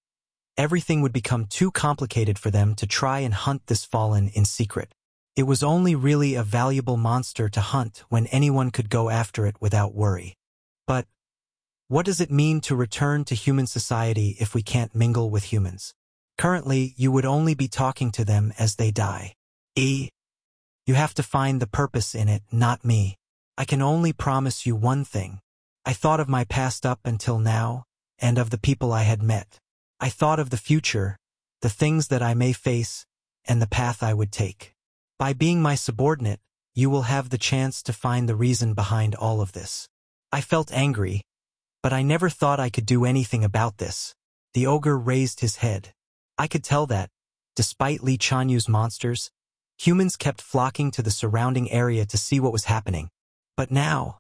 everything would become too complicated for them to try and hunt this fallen in secret. It was only really a valuable monster to hunt when anyone could go after it without worry. But what does it mean to return to human society if we can't mingle with humans? Currently, you would only be talking to them as they die. You have to find the purpose in it, not me. I can only promise you one thing. I thought of my past up until now, and of the people I had met. I thought of the future, the things that I may face, and the path I would take. By being my subordinate, you will have the chance to find the reason behind all of this. I felt angry, but I never thought I could do anything about this. The ogre raised his head. I could tell that, despite Li Chanyu's monsters, humans kept flocking to the surrounding area to see what was happening. But now,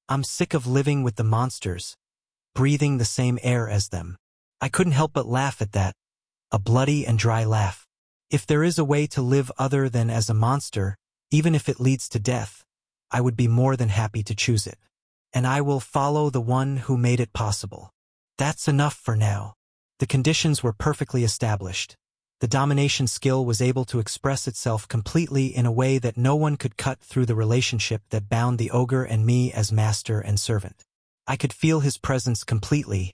I'm sick of living with the monsters, breathing the same air as them. I couldn't help but laugh at that, a bloody and dry laugh. If there is a way to live other than as a monster, even if it leads to death, I would be more than happy to choose it. And I will follow the one who made it possible. That's enough for now. The conditions were perfectly established. The domination skill was able to express itself completely in a way that no one could cut through the relationship that bound the ogre and me as master and servant. I could feel his presence completely,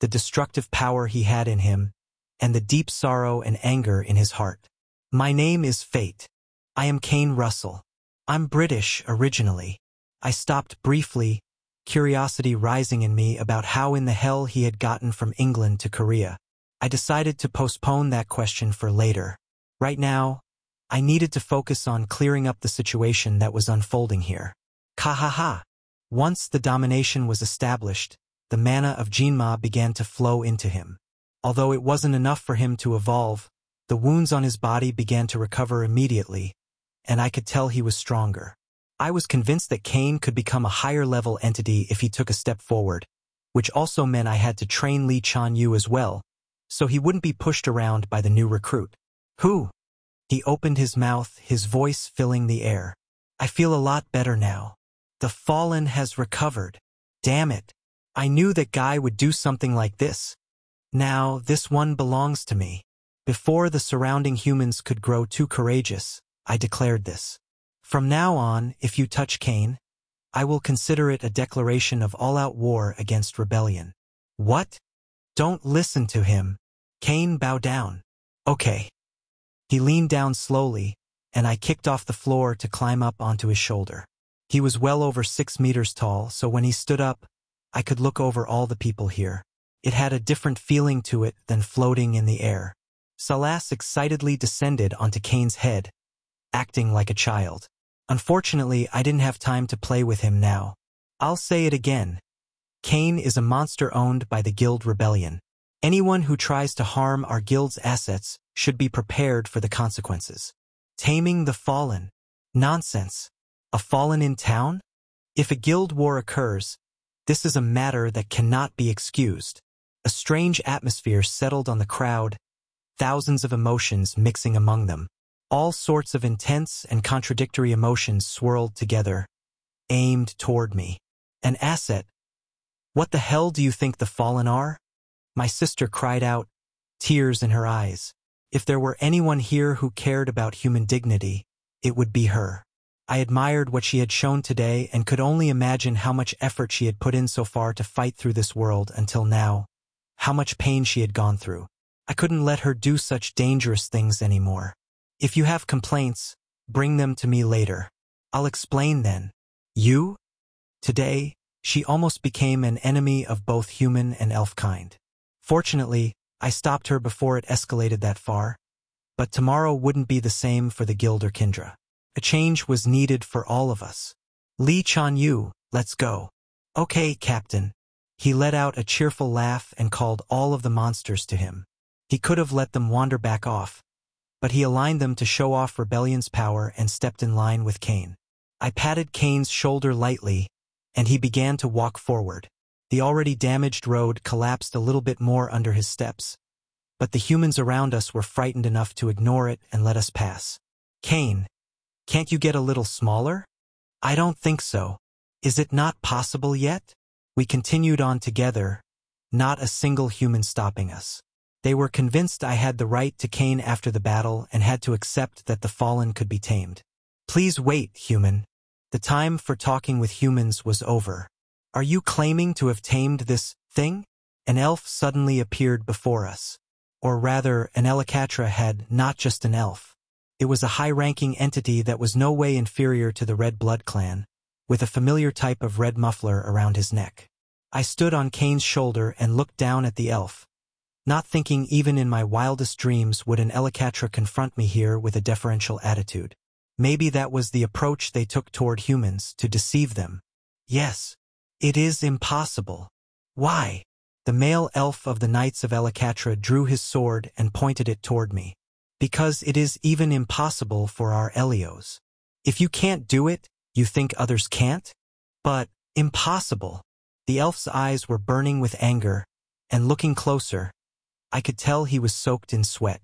the destructive power he had in him, and the deep sorrow and anger in his heart. My name is Fate. I am Kane Russell. I'm British originally. I stopped briefly, curiosity rising in me about how in the hell he had gotten from England to Korea. I decided to postpone that question for later. Right now, I needed to focus on clearing up the situation that was unfolding here. Ka-ha-ha. Once the domination was established, the mana of Jinma began to flow into him. Although it wasn't enough for him to evolve, the wounds on his body began to recover immediately, and I could tell he was stronger. I was convinced that Kane could become a higher-level entity if he took a step forward, which also meant I had to train Li Chanyu as well, so he wouldn't be pushed around by the new recruit. Who? He opened his mouth, his voice filling the air. I feel a lot better now. The fallen has recovered. Damn it. I knew that guy would do something like this. Now, this one belongs to me. Before the surrounding humans could grow too courageous, I declared this. From now on, if you touch Cain, I will consider it a declaration of all-out war against rebellion. What? Don't listen to him. Cain, bow down. Okay. He leaned down slowly, and I kicked off the floor to climb up onto his shoulder. He was well over 6 meters tall, so when he stood up, I could look over all the people here. It had a different feeling to it than floating in the air. Salas excitedly descended onto Cain's head, acting like a child. Unfortunately, I didn't have time to play with him now. I'll say it again. Cain is a monster owned by the Guild Rebellion. Anyone who tries to harm our guild's assets should be prepared for the consequences. Taming the fallen. Nonsense. A fallen in town? If a guild war occurs, this is a matter that cannot be excused. A strange atmosphere settled on the crowd, thousands of emotions mixing among them. All sorts of intense and contradictory emotions swirled together, aimed toward me. An asset. What the hell do you think the fallen are? My sister cried out, tears in her eyes. If there were anyone here who cared about human dignity, it would be her. I admired what she had shown today and could only imagine how much effort she had put in so far to fight through this world until now, how much pain she had gone through. I couldn't let her do such dangerous things anymore. If you have complaints, bring them to me later. I'll explain then. You? Today, she almost became an enemy of both human and elf kind. Fortunately, I stopped her before it escalated that far, but tomorrow wouldn't be the same for the guild or Kindra. A change was needed for all of us. Lee Chan-yu, let's go. Okay, Captain. He let out a cheerful laugh and called all of the monsters to him. He could have let them wander back off, but he aligned them to show off Rebellion's power and stepped in line with Cain. I patted Cain's shoulder lightly, and he began to walk forward. The already damaged road collapsed a little bit more under his steps, but the humans around us were frightened enough to ignore it and let us pass. Cain, can't you get a little smaller? I don't think so. Is it not possible yet? We continued on together, not a single human stopping us. They were convinced I had the right to Cain after the battle and had to accept that the fallen could be tamed. Please wait, human. The time for talking with humans was over. Are you claiming to have tamed this thing? An elf suddenly appeared before us. Or rather, an Elikatra had not just an elf. It was a high-ranking entity that was no way inferior to the Red Blood clan, with a familiar type of red muffler around his neck. I stood on Cain's shoulder and looked down at the elf, not thinking even in my wildest dreams would an Elikatra confront me here with a deferential attitude. Maybe that was the approach they took toward humans, to deceive them. Yes, it is impossible. Why? The male elf of the Knights of Elikatra drew his sword and pointed it toward me. Because it is even impossible for our Elios. If you can't do it, you think others can't? But, impossible. The elf's eyes were burning with anger, and looking closer, I could tell he was soaked in sweat.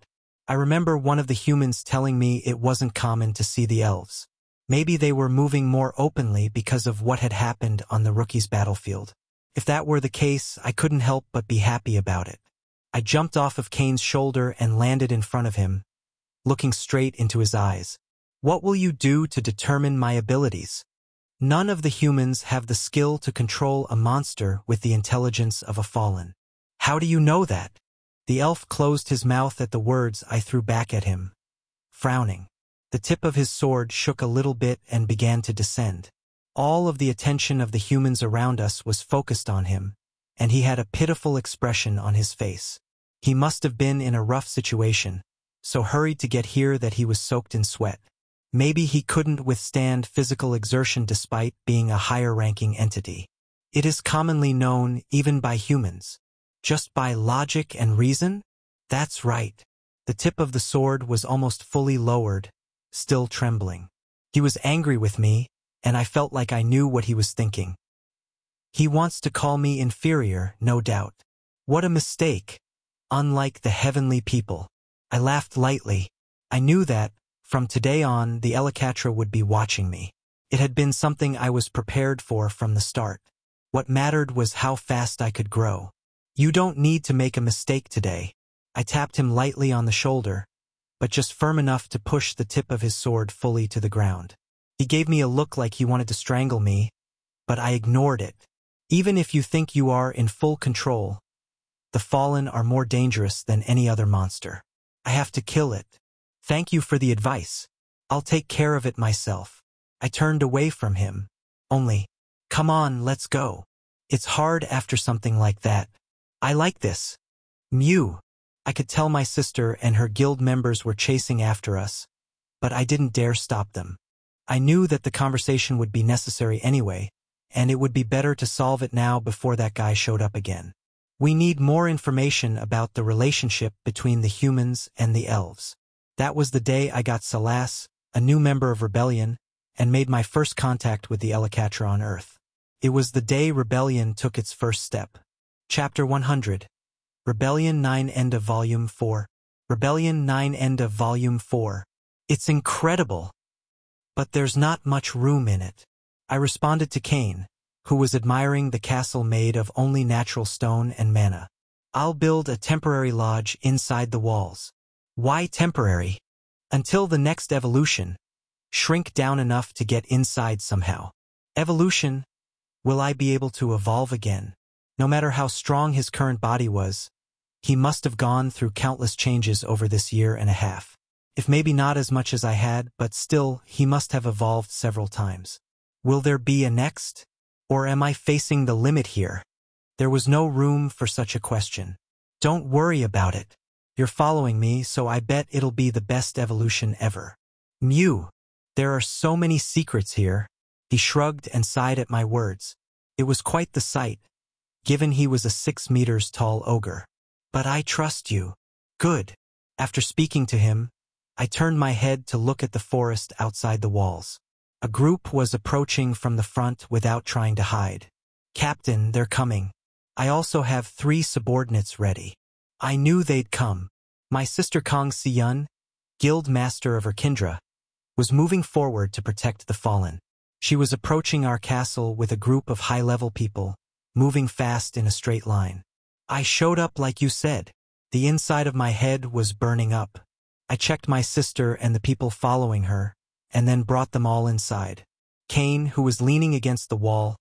I remember one of the humans telling me it wasn't common to see the elves. Maybe they were moving more openly because of what had happened on the rookie's battlefield. If that were the case, I couldn't help but be happy about it. I jumped off of Cain's shoulder and landed in front of him, looking straight into his eyes. What will you do to determine my abilities? None of the humans have the skill to control a monster with the intelligence of a fallen. How do you know that? The elf closed his mouth at the words I threw back at him, frowning. The tip of his sword shook a little bit and began to descend. All of the attention of the humans around us was focused on him, and he had a pitiful expression on his face. He must have been in a rough situation, so hurried to get here that he was soaked in sweat. Maybe he couldn't withstand physical exertion despite being a higher-ranking entity. It is commonly known even by humans. Just by logic and reason? That's right. The tip of the sword was almost fully lowered, still trembling. He was angry with me, and I felt like I knew what he was thinking. He wants to call me inferior, no doubt. What a mistake. Unlike the heavenly people. I laughed lightly. I knew that, from today on, the Elikatra would be watching me. It had been something I was prepared for from the start. What mattered was how fast I could grow. You don't need to make a mistake today. I tapped him lightly on the shoulder, but just firm enough to push the tip of his sword fully to the ground. He gave me a look like he wanted to strangle me, but I ignored it. Even if you think you are in full control, the fallen are more dangerous than any other monster. I have to kill it. Thank you for the advice. I'll take care of it myself. I turned away from him. Only, come on, let's go. It's hard after something like that. I like this. Mew. I could tell my sister and her guild members were chasing after us, but I didn't dare stop them. I knew that the conversation would be necessary anyway, and it would be better to solve it now before that guy showed up again. We need more information about the relationship between the humans and the elves. That was the day I got Salas, a new member of Rebellion, and made my first contact with the Elicatra on Earth. It was the day Rebellion took its first step. Chapter 100. Rebellion 9 End of Volume 4. Rebellion 9 End of Volume 4. It's incredible, but there's not much room in it. I responded to Kane, who was admiring the castle made of only natural stone and mana. I'll build a temporary lodge inside the walls. Why temporary? Until the next evolution. Shrink down enough to get inside somehow. Evolution? Will I be able to evolve again? No matter how strong his current body was, he must have gone through countless changes over this year and a half. If maybe not as much as I had, but still, he must have evolved several times. Will there be a next? Or am I facing the limit here? There was no room for such a question. Don't worry about it. You're following me, so I bet it'll be the best evolution ever. Mew. There are so many secrets here. He shrugged and sighed at my words. It was quite the sight, given he was a 6 meters tall ogre. But I trust you. Good. After speaking to him, I turned my head to look at the forest outside the walls. A group was approaching from the front without trying to hide. Captain, they're coming. I also have 3 subordinates ready. I knew they'd come. My sister Kong Si-yun, guild master of Erkindra, was moving forward to protect the fallen. She was approaching our castle with a group of high-level people, moving fast in a straight line. I showed up like you said. The inside of my head was burning up. I checked my sister and the people following her, and then brought them all inside. Kane, who was leaning against the wall,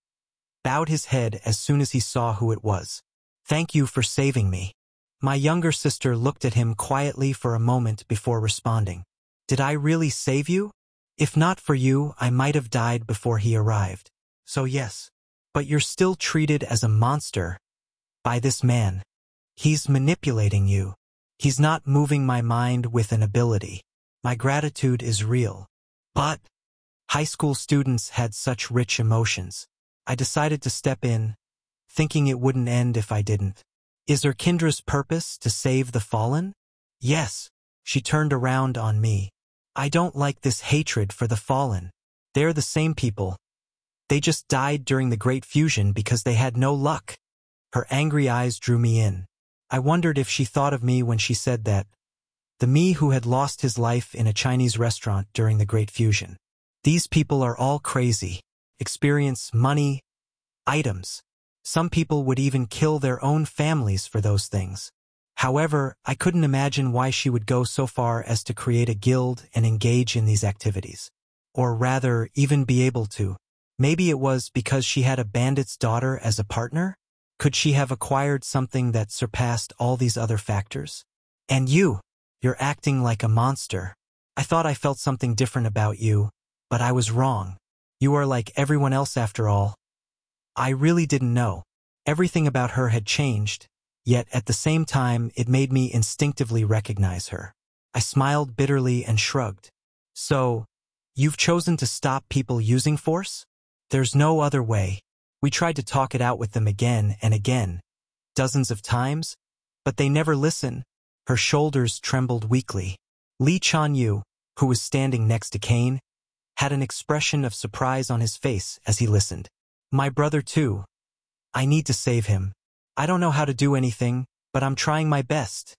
bowed his head as soon as he saw who it was. Thank you for saving me. My younger sister looked at him quietly for a moment before responding. Did I really save you? If not for you, I might have died before he arrived. So yes. But you're still treated as a monster by this man. He's manipulating you. He's not moving my mind with an ability. My gratitude is real. But high school students had such rich emotions. I decided to step in, thinking it wouldn't end if I didn't. Is Erkindra's purpose to save the fallen? Yes. She turned around on me. I don't like this hatred for the fallen. They're the same people. They just died during the Great Fusion because they had no luck. Her angry eyes drew me in. I wondered if she thought of me when she said that. The me who had lost his life in a Chinese restaurant during the Great Fusion. These people are all crazy. Experience money, items. Some people would even kill their own families for those things. However, I couldn't imagine why she would go so far as to create a guild and engage in these activities. Or rather, even be able to. Maybe it was because she had a bandit's daughter as a partner? Could she have acquired something that surpassed all these other factors? And you're acting like a monster. I thought I felt something different about you, but I was wrong. You are like everyone else after all. I really didn't know. Everything about her had changed, yet at the same time it made me instinctively recognize her. I smiled bitterly and shrugged. So, you've chosen to stop people using force? There's no other way. We tried to talk it out with them again and again, dozens of times, but they never listen. Her shoulders trembled weakly. Lee Chanyu, who was standing next to Kane, had an expression of surprise on his face as he listened. My brother too. I need to save him. I don't know how to do anything, but I'm trying my best.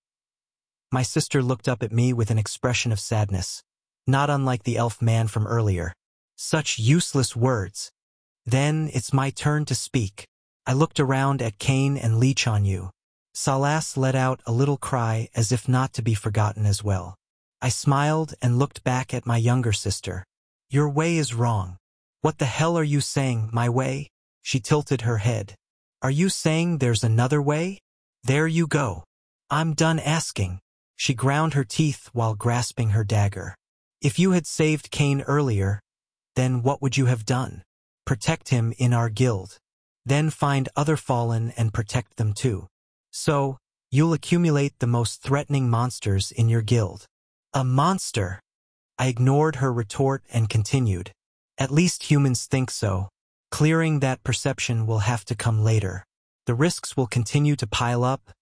My sister looked up at me with an expression of sadness, not unlike the elf man from earlier. Such useless words. Then it's my turn to speak. I looked around at Cain and Lee Chanyu. Salas let out a little cry as if not to be forgotten as well. I smiled and looked back at my younger sister. Your way is wrong. What the hell are you saying, my way? She tilted her head. Are you saying there's another way? There you go. I'm done asking. She ground her teeth while grasping her dagger. If you had saved Cain earlier, then what would you have done? Protect him in our guild. Then find other fallen and protect them too. So, you'll accumulate the most threatening monsters in your guild. A monster? I ignored her retort and continued. At least humans think so. Clearing that perception will have to come later. The risks will continue to pile up,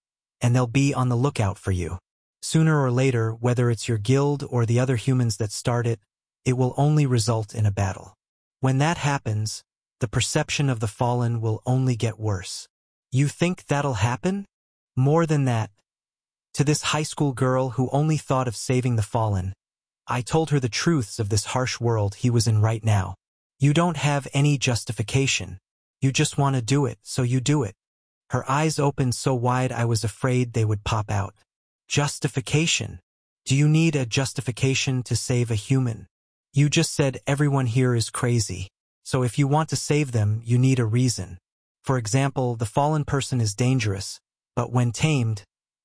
and they'll be on the lookout for you. Sooner or later, whether it's your guild or the other humans that start it, it will only result in a battle. When that happens, the perception of the fallen will only get worse. You think that'll happen? More than that. To this high school girl who only thought of saving the fallen, I told her the truths of this harsh world he was in right now. You don't have any justification. You just want to do it, so you do it. Her eyes opened so wide I was afraid they would pop out. Justification? Do you need a justification to save a human? You just said everyone here is crazy. So if you want to save them, you need a reason. For example, the fallen person is dangerous, but when tamed,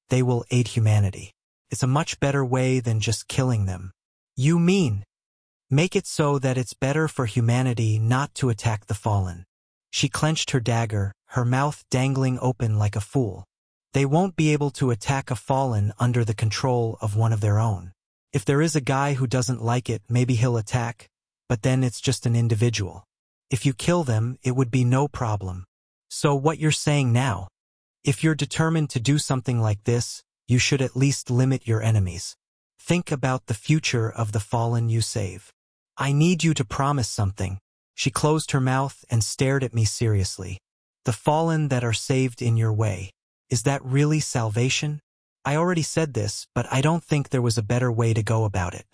they will aid humanity. It's a much better way than just killing them. You mean, make it so that it's better for humanity not to attack the fallen. She clenched her dagger, her mouth dangling open like a fool. They won't be able to attack a fallen under the control of one of their own. If there is a guy who doesn't like it, maybe he'll attack, but then it's just an individual. If you kill them, it would be no problem. So what you're saying now? If you're determined to do something like this, you should at least limit your enemies. Think about the future of the fallen you save. I need you to promise something. She closed her mouth and stared at me seriously. The fallen that are saved in your way. Is that really salvation? I already said this, but I don't think there was a better way to go about it.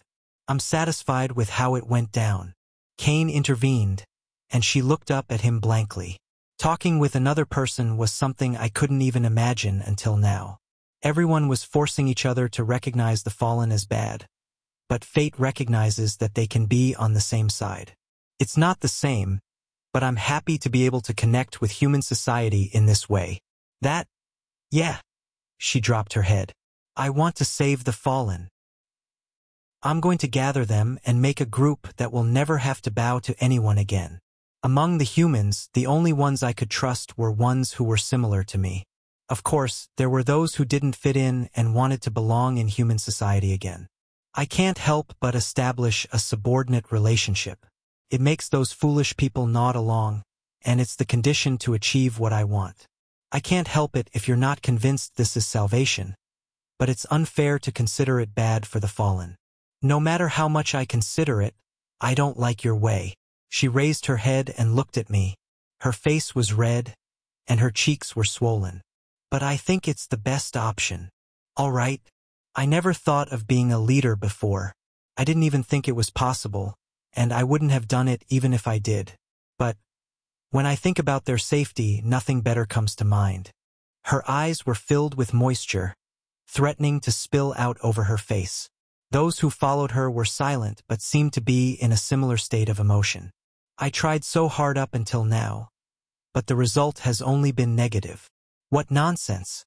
I'm satisfied with how it went down. Cain intervened, and she looked up at him blankly. Talking with another person was something I couldn't even imagine until now. Everyone was forcing each other to recognize the fallen as bad. But fate recognizes that they can be on the same side. It's not the same, but I'm happy to be able to connect with human society in this way. Yeah. She dropped her head. I want to save the fallen. I'm going to gather them and make a group that will never have to bow to anyone again. Among the humans, the only ones I could trust were ones who were similar to me. Of course, there were those who didn't fit in and wanted to belong in human society again. I can't help but establish a subordinate relationship. It makes those foolish people nod along, and it's the condition to achieve what I want. I can't help it if you're not convinced this is salvation, but it's unfair to consider it bad for the fallen. No matter how much I consider it, I don't like your way. She raised her head and looked at me. Her face was red, and her cheeks were swollen. But I think it's the best option. All right. I never thought of being a leader before. I didn't even think it was possible, and I wouldn't have done it even if I did. But when I think about their safety, nothing better comes to mind. Her eyes were filled with moisture, threatening to spill out over her face. Those who followed her were silent but seemed to be in a similar state of emotion. I tried so hard up until now, but the result has only been negative. What nonsense!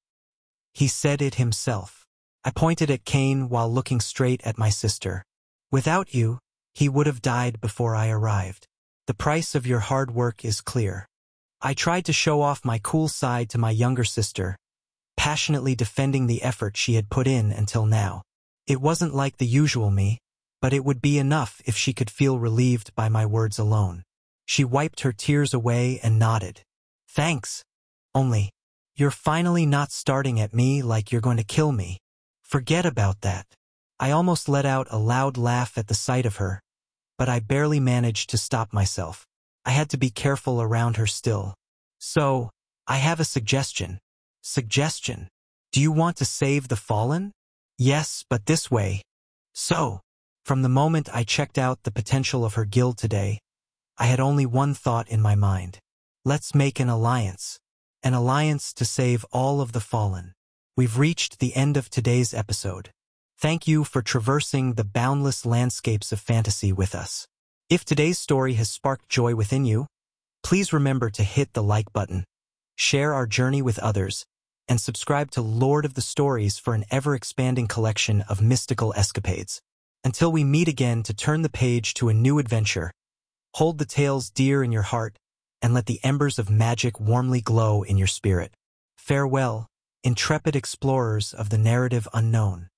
He said it himself. I pointed at Cain while looking straight at my sister. Without you, he would have died before I arrived. The price of your hard work is clear. I tried to show off my cool side to my younger sister, passionately defending the effort she had put in until now. It wasn't like the usual me, but it would be enough if she could feel relieved by my words alone. She wiped her tears away and nodded. Thanks. Only, you're finally not starting at me like you're going to kill me. Forget about that. I almost let out a loud laugh at the sight of her, but I barely managed to stop myself. I had to be careful around her still. So, I have a suggestion. Suggestion? Do you want to save the fallen? Yes, but this way. So, From the moment I checked out the potential of her guild today, I had only one thought in my mind. Let's make an alliance. An alliance to save all of the fallen. We've reached the end of today's episode. Thank you for traversing the boundless landscapes of fantasy with us. If today's story has sparked joy within you, please remember to hit the like button, share our journey with others, and subscribe to Lord of the Stories for an ever-expanding collection of mystical escapades. Until we meet again to turn the page to a new adventure, hold the tales dear in your heart and let the embers of magic warmly glow in your spirit. Farewell, intrepid explorers of the narrative unknown.